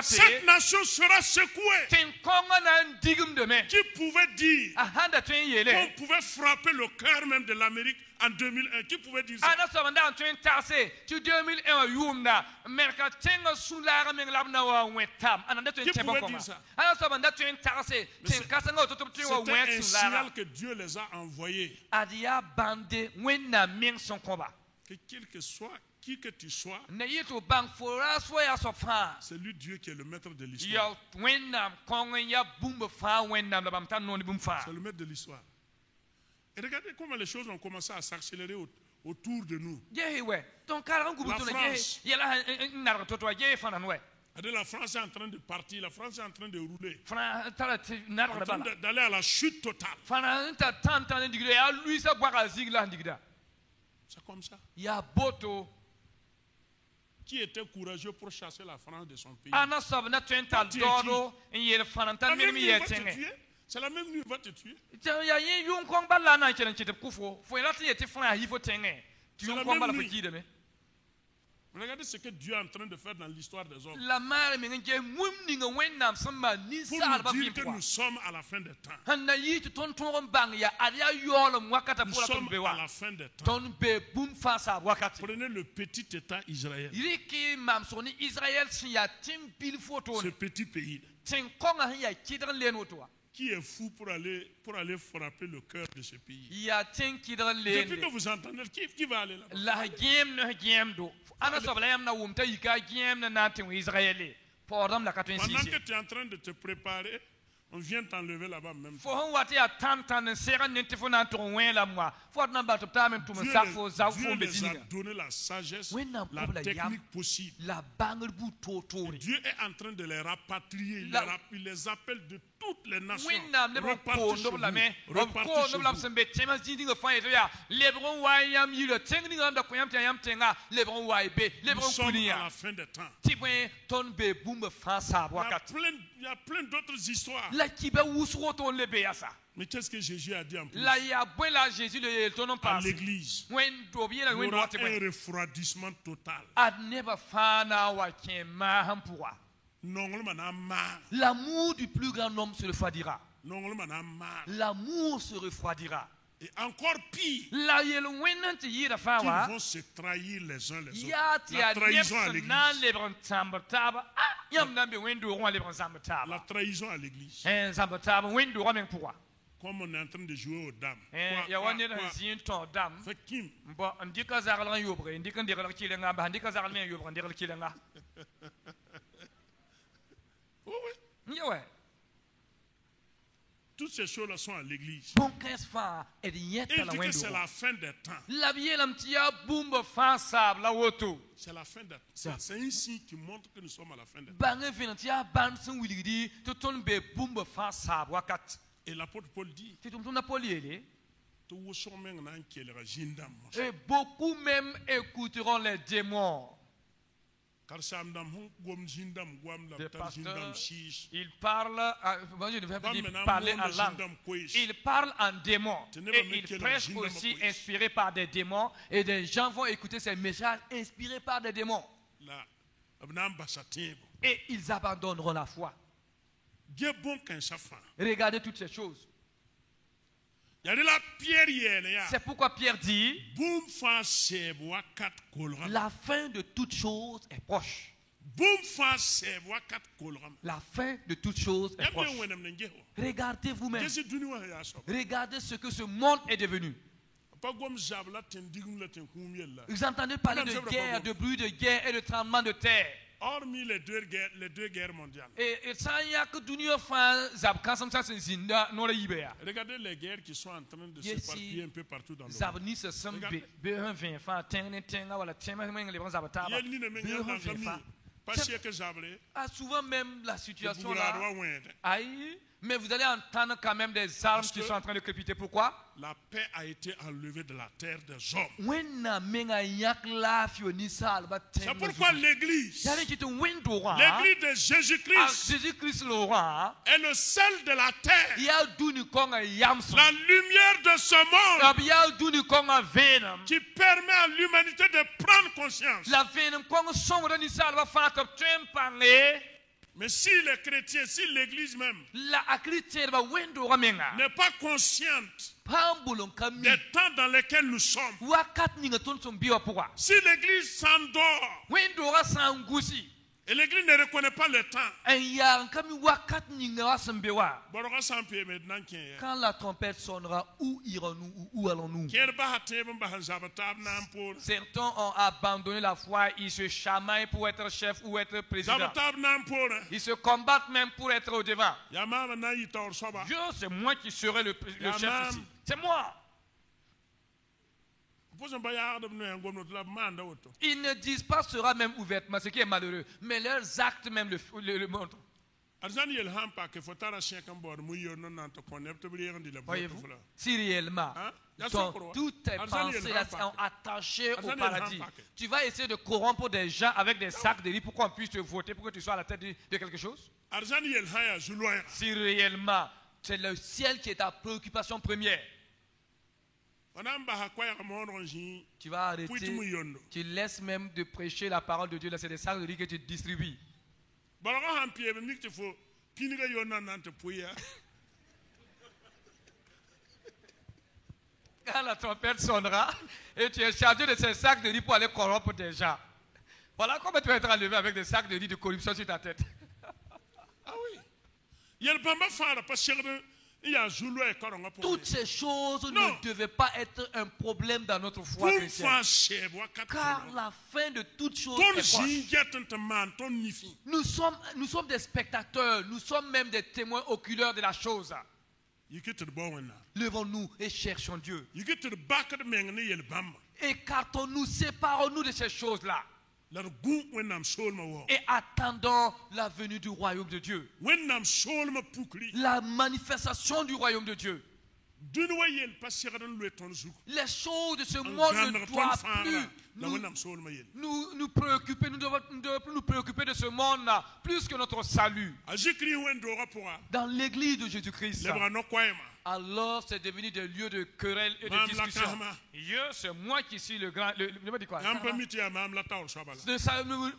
cette nation sera secouée. Qui pouvait dire qu'on pouvait frapper le cœur même de l'Amérique en 2001? Qui pouvait dire ça? Qui pouvait dire ça? C'est un signal que Dieu les a envoyés. Que quel que soit, qui que tu sois, c'est lui Dieu qui est le maître de l'histoire. C'est le maître de l'histoire. Et regardez comment les choses ont commencé à s'accélérer autour de nous. La France est en train de partir, la France est en train de rouler, en train d'aller à la chute totale. C'est comme ça. Qui était courageux pour chasser la France de son pays? C'est la même nuit, il va te tuer. C'est la même nuit. Regardez ce que Dieu est en train de faire dans l'histoire des hommes. Pour nous dire que nous sommes à la fin des temps. Nous sommes à la fin des temps. Prenez le petit État Israël. Ce petit pays. Qui est fou pour aller frapper le cœur de ce pays? Depuis que vous entendez, qui va aller là-bas? Pendant que tu es en train de te préparer, on vient t'enlever là-bas même. Dieu les a donné la sagesse, la technique possible. Dieu est en train de les rapatrier. Il les appelle de toutes les nations. Repartez chez vous. Nous sommes à la fin des temps. Il y a plein d'autres histoires. Mais qu'est-ce que Jésus a dit en plus? À l'église, il y aura un refroidissement total. L'amour du plus grand homme se refroidira. L'amour se refroidira. Et encore pire, ils vont se trahir les uns les autres. La trahison à l'église. La trahison à l'église. Comme on est en train de jouer aux dames. Fait Kim. Oui. Toutes ces choses-là sont à l'église. Il dit que c'est la fin des temps. C'est la fin des temps. C'est un signe qui montre que nous sommes à la fin des temps. Et l'apôtre Paul dit, et beaucoup même écouteront les démons. Le pasteur, il parle, je ne vais pas dire parler en langue. Il parle en démon. Et il prêche aussi inspiré par des démons. Et des gens vont écouter ces messages inspirés par des démons. Et ils abandonneront la foi. Regardez toutes ces choses. C'est pourquoi Pierre dit, la fin de toutes choses est proche. La fin de toutes choses est proche. Regardez vous-même. Regardez ce que ce monde est devenu. Vous entendez parler de guerre, de bruit de guerre et de tremblement de terre. Hormis les deux guerres mondiales. Regardez les guerres qui sont en train de s'éparpiller un peu partout dans le monde. Souvent même la situation là. Mais vous allez entendre quand même des armes qui sont en train de crépiter. Pourquoi? La paix a été enlevée de la terre des hommes. C'est pourquoi l'église de Jésus-Christ est le sel de la terre. La lumière de ce monde qui permet à l'humanité de prendre conscience. Mais si les chrétiens, si l'église même n'est pas consciente des temps dans lesquels nous sommes, si l'église s'endort et l'église ne reconnaît pas le temps, quand la trompette sonnera, où irons-nous, où allons-nous? Certains ont abandonné la foi, ils se chamaillent pour être chef ou être président. Ils se combattent même pour être au devant. C'est moi qui serai le chef ici. C'est moi. Ils ne disent pas cela même ouvertement, ce qui est malheureux, mais leurs actes même le montrent. Voyez-vous, si réellement toutes tes pensées sont attachées au paradis, tu vas essayer de corrompre des gens avec des sacs de riz pour qu'on puisse te voter, pour que tu sois à la tête de quelque chose. Si réellement c'est le ciel qui est ta préoccupation première, Tu vas arrêter. Tu laisses même de prêcher la parole de Dieu. Là, c'est des sacs de riz que tu distribues. Quand la trompette sonnera et tu es chargé de ces sacs de riz pour aller corrompre des gens. Voilà comment tu vas être enlevé avec des sacs de riz de corruption sur ta tête. Ah oui. Il y a le bamba fara pas cher. Toutes ces choses ne devaient pas être un problème dans notre foi chrétienne. Car la fin de toutes choses est proche. Nous sommes des spectateurs, nous sommes même des témoins oculaires de la chose. Levons-nous et cherchons Dieu. Écartons-nous, séparons-nous de ces choses-là. Et attendons la venue du royaume de Dieu. La manifestation du royaume de Dieu. Les choses de ce monde ne doivent plus nous préoccuper. Nous devons plus nous préoccuper de ce monde-là, plus que notre salut. Dans l'église de Jésus-Christ, alors c'est devenu des lieux de querelle et de discussion. C'est moi qui suis le grand.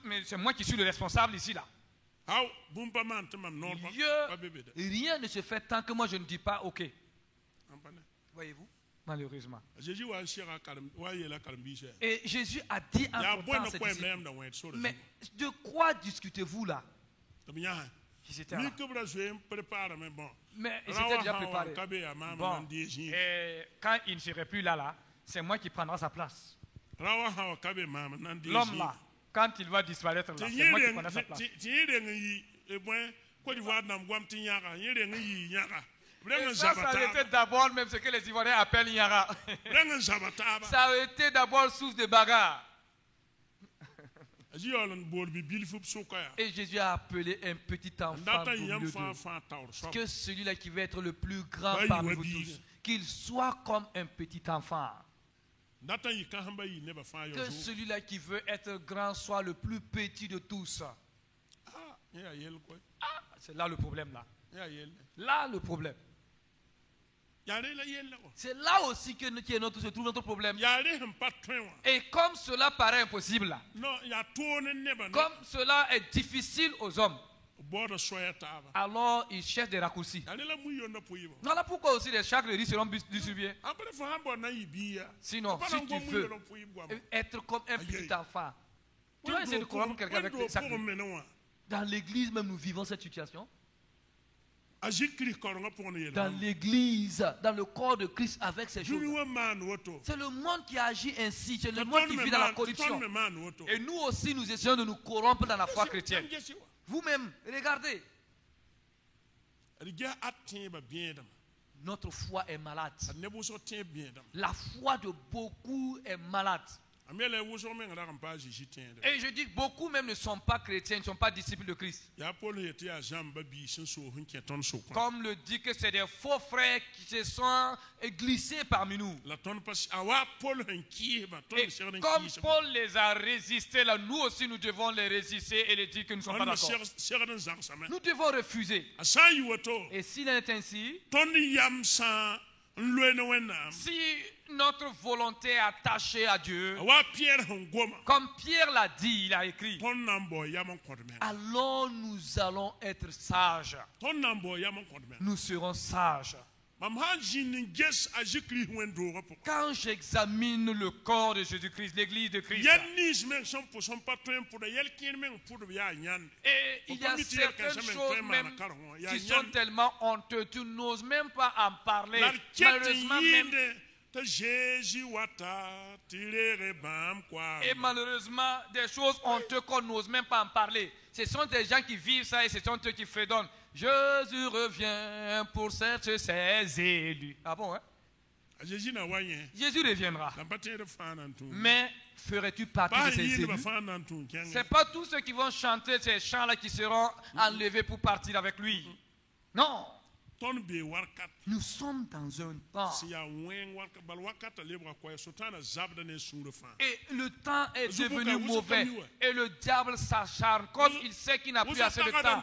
Mais c'est moi qui suis le responsable ici là. Rien ne se fait tant que moi je ne dis pas OK. Voyez-vous? Malheureusement. Et Jésus a dit en portant ses disciples, mais de quoi discutez-vous là? J'étais là. Mais ils étaient déjà préparés. Bon. Et quand il ne serait plus là, c'est moi qui prendrai sa place. L'homme là, quand il va disparaître là, c'est moi qui prendrai sa place. Et ça aurait été d'abord même ce que les Ivoiriens appellent Yara. Ça aurait été d'abord source de bagarre. Et Jésus a appelé un petit enfant que celui-là qui veut être le plus grand parmi vous tous, qu'il soit comme un petit enfant. Que celui-là qui veut être grand soit le plus petit de tous. C'est là le problème là. Là le problème. C'est là aussi que se trouve notre problème. Et comme cela paraît impossible, comme cela est difficile aux hommes, alors ils cherchent des raccourcis. Voilà pourquoi aussi les chèques de riz seront distribués. Sinon, si tu veux être comme un petit enfant, tu vas essayer de corrompre quelqu'un avec les sacs de riz. Dans l'église même, nous vivons cette situation. Dans l'église, dans le corps de Christ avec ces choses. C'est le monde qui agit ainsi. C'est le monde qui vit dans la corruption. Et nous aussi, nous essayons de nous corrompre dans la foi chrétienne. Vous-même, regardez. Notre foi est malade. La foi de beaucoup est malade. Et je dis que beaucoup même ne sont pas chrétiens, ne sont pas disciples de Christ. Comme le dit que c'est des faux frères qui se sont glissés parmi nous. Et comme Paul les a résistés, là, nous aussi nous devons les résister et les dire que nous ne sommes pas d'accord. Nous devons refuser. Et s'il en est ainsi, si notre volonté est attachée à Dieu, comme Pierre l'a dit, il a écrit, alors nous allons être sages. Nous serons sages. Quand j'examine le corps de Jésus-Christ, l'église de Christ, et il y a certaines choses même qui sont tellement honteuses, tu n'oses même pas en parler. Malheureusement même, et malheureusement, des choses honteuses qu'on n'ose même pas en parler. Ce sont des gens qui vivent ça et ce sont eux qui fredonnent. Jésus revient pour chercher ses élus. Ah bon, hein? Jésus reviendra. Mais ferais-tu partie de ces élus? Ce n'est pas tous ceux qui vont chanter ces chants-là qui seront enlevés pour partir avec lui. Non. Nous sommes dans un temps. Et le temps est devenu mauvais. Et le diable s'acharne. Comme il sait qu'il n'a plus assez de temps.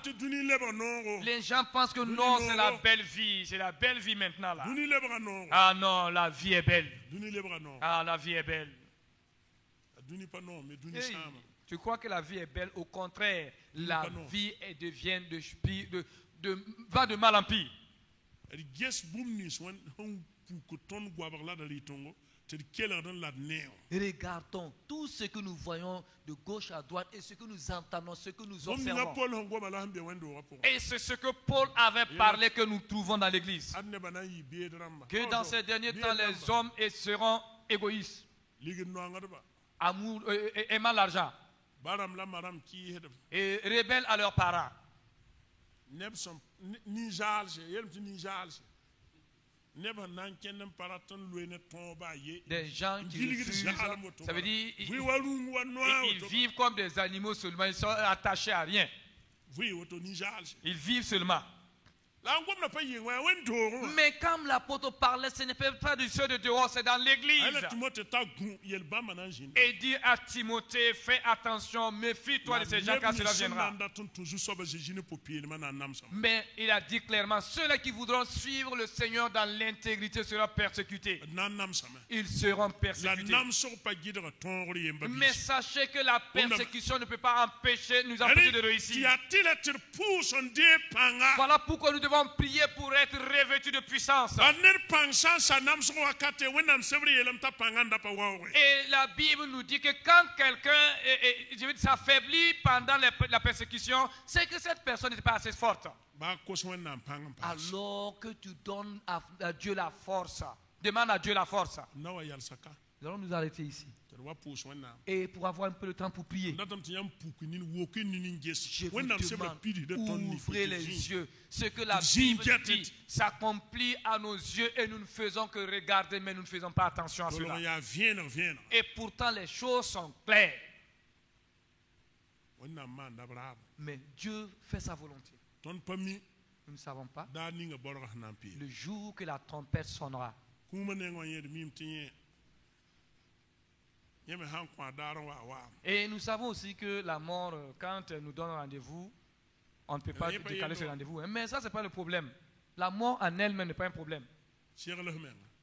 Les gens pensent que non, c'est la belle vie. C'est la belle vie maintenant là. Ah non, la vie est belle. Ah, la vie est belle. Hey, tu crois que la vie est belle? Au contraire, la vie devient va de mal en pire. Regardons tout ce que nous voyons de gauche à droite et ce que nous entendons, ce que nous observons. Et c'est ce que Paul avait parlé que nous trouvons dans l'église. Que dans ces derniers temps, les hommes seront égoïstes, aimant l'argent et rebelles à leurs parents. Des gens qui refusent, ça veut dire ils vivent comme des animaux seulement, ils sont attachés à rien. Ils vivent seulement. Mais comme l'apôtre parlait, ce n'est pas du ceux de dehors, c'est dans l'église. Et dit à Timothée, fais attention, méfie-toi de ces gens car cela viendra. Mais il a dit clairement, ceux-là qui voudront suivre le Seigneur dans l'intégrité seront persécutés. Ils seront persécutés. Mais sachez que la persécution ne peut pas nous empêcher de réussir. Voilà pourquoi nous devons prier pour être revêtus de puissance. Et la Bible nous dit que quand quelqu'un s'affaiblit pendant la persécution, c'est que cette personne n'est pas assez forte. Alors que tu donnes à Dieu la force, demande à Dieu la force. Nous allons nous arrêter ici. Et pour avoir un peu de temps pour prier, je vous demande, ouvrez les yeux. Ce que la Bible dit s'accomplit à nos yeux et nous ne faisons que regarder, mais nous ne faisons pas attention à cela. Et pourtant, les choses sont claires. Mais Dieu fait sa volonté. Nous ne savons pas le jour que la trompette sonnera. Et nous savons aussi que la mort, quand elle nous donne rendez-vous, on ne peut pas décaler ce rendez-vous. Mais ça, ce n'est pas le problème. La mort en elle-même n'est pas un problème.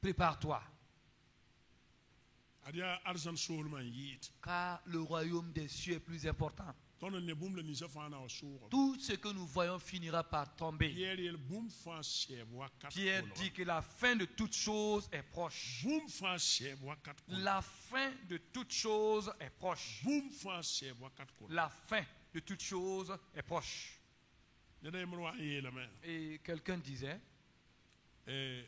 Prépare-toi. Car le royaume des cieux est plus important. Tout ce que nous voyons finira par tomber. Pierre dit que la fin de toutes choses est proche. La fin de toutes choses est proche. La fin de toutes choses est proche. Et quelqu'un disait, et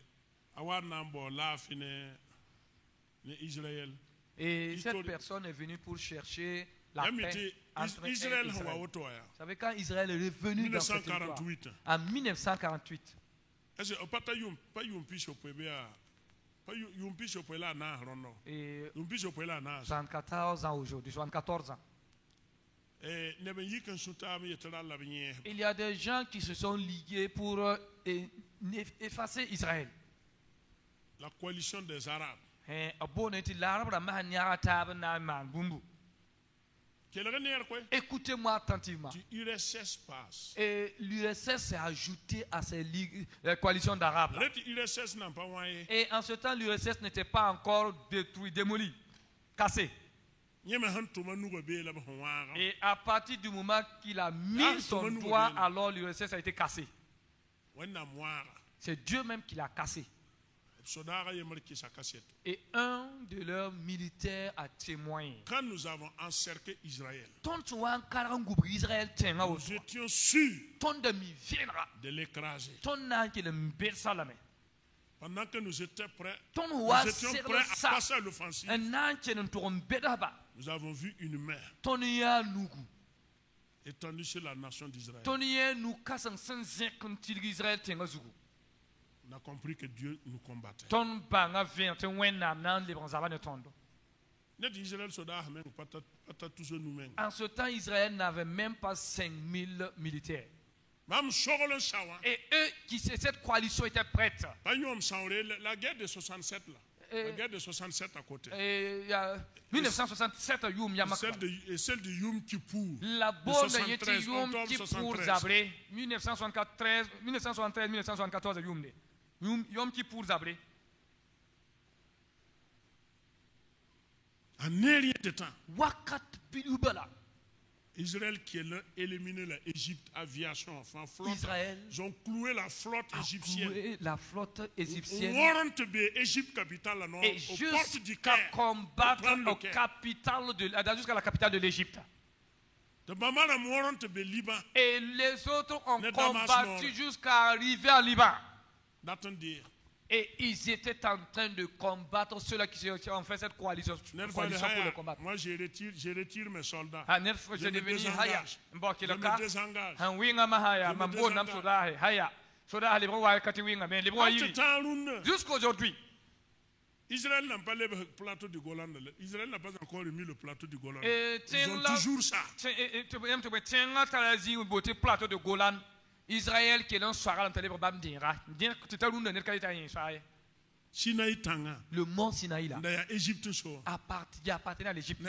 cette personne est venue pour chercher la paix entre Israël. Vous savez, quand Israël est revenu dans cette territoire, en 1948, et 74 ans aujourd'hui, 74 ans. Il y a des gens qui se sont ligués pour effacer Israël. La coalition des Arabes. Écoutez-moi attentivement. Et l'URSS s'est ajouté à ces coalitions d'Arabes. Et en ce temps, l'URSS n'était pas encore détruit, démoli, cassé. Et à partir du moment qu'il a mis son doigt, alors l'URSS a été cassé. C'est Dieu même qui l'a cassé. Et un de leurs militaires a témoigné. Quand nous avons encerclé Israël, nous étions sûrs de l'écraser. Pendant que nous étions prêts à passer à l'offensive, nous avons vu une main étendue sur la nation d'Israël. On a compris que Dieu nous combattait. En ce temps, Israël n'avait même pas 5000 militaires. Et eux, cette coalition était prête. La guerre de 67 là. La guerre de 67 à côté. Et il y a 1967 à Yom Yamak. Et celle de Yom Kippour. La bonne était Yom Kippour Zabré. 1973-1974 à Yom Kippour Zabré. En rien de temps. Wakat Pilubala. Israël qui a éliminé l'Égypte, aviation, enfin flotte. Israël, ils ont cloué la flotte égyptienne. Égypte capitale, non, et jusqu'à combattre au capital jusqu'à la capitale de l'Égypte. Et les autres ont combattu jusqu'à arriver à Liban. Et ils étaient en train de combattre ceux-là qui ont fait cette coalition pour le combattre. Moi, je retire mes soldats. Je me désengage. Jusqu'à aujourd'hui, Israël n'a pas le plateau du Golan. Israël n'a pas encore remis le plateau du Golan. Ils ont toujours ça. Israël qui est dans Soara, le mont Sinaï là appartenait à l'Égypte.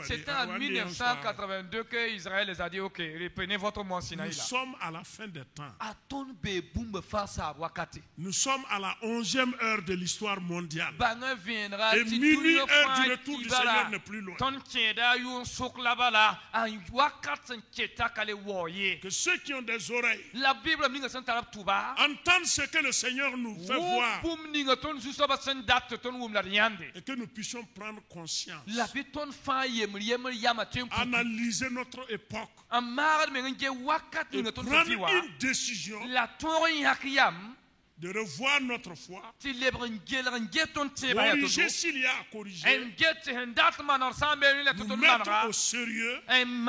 C'était en 1982 que Israël les a dit ok, reprenez votre mont Sinaï là. Nous sommes à la fin des temps. Nous sommes à la 11e heure de l'histoire mondiale. Et minuit, heure du retour du Seigneur n'est plus loin. Que ceux qui ont des oreilles entendent ce que le Seigneur nous fait voir et que nous puissions prendre conscience, analyser notre époque et prendre une décision de revoir notre foi, corriger s'il y a à corriger, nous mettre au sérieux et nous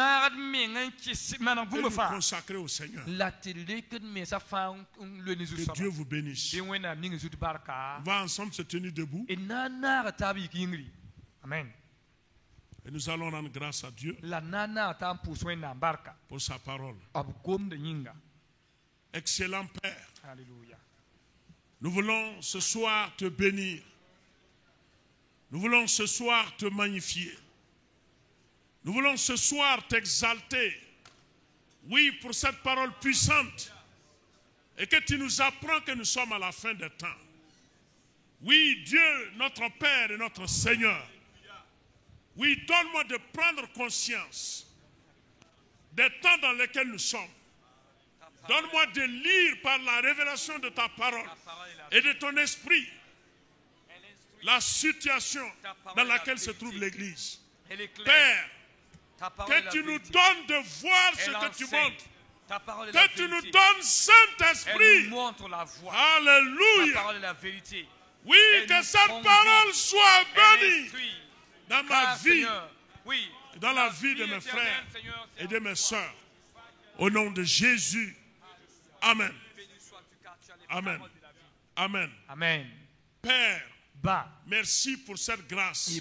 consacrer au Seigneur. Que Dieu vous bénisse. On va ensemble se tenir debout. Amen. Et nous allons rendre grâce à Dieu pour sa parole. Excellent Père. Alléluia. Nous voulons ce soir te bénir. Nous voulons ce soir te magnifier. Nous voulons ce soir t'exalter. Oui, pour cette parole puissante. Et que tu nous apprends que nous sommes à la fin des temps. Oui, Dieu, notre Père et notre Seigneur. Oui, donne-moi de prendre conscience des temps dans lesquels nous sommes. Donne-moi de lire par la révélation de ta parole et de ton esprit la situation dans laquelle se trouve l'Église. Père, que tu nous donnes de voir ce que tu montres. Que tu nous donnes, Saint-Esprit. Alléluia. Oui, que cette parole soit bénie dans ma vie, dans la vie de mes frères et de mes sœurs. Au nom de Jésus. Amen. Amen. Amen. Amen. Père, merci pour cette grâce.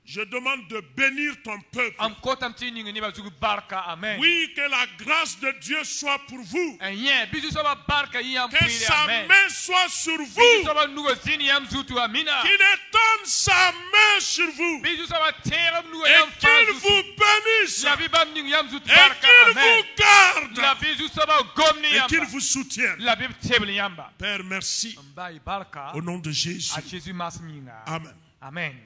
Je demande de bénir ton peuple. Oui, que la grâce de Dieu soit pour vous. Que sa main soit sur vous. Qu'il étende sa main sur vous. Et qu'il vous bénisse. Et qu'il vous garde. Et qu'il vous soutienne. Père, merci. Au nom de Jésus. Amen. Amen.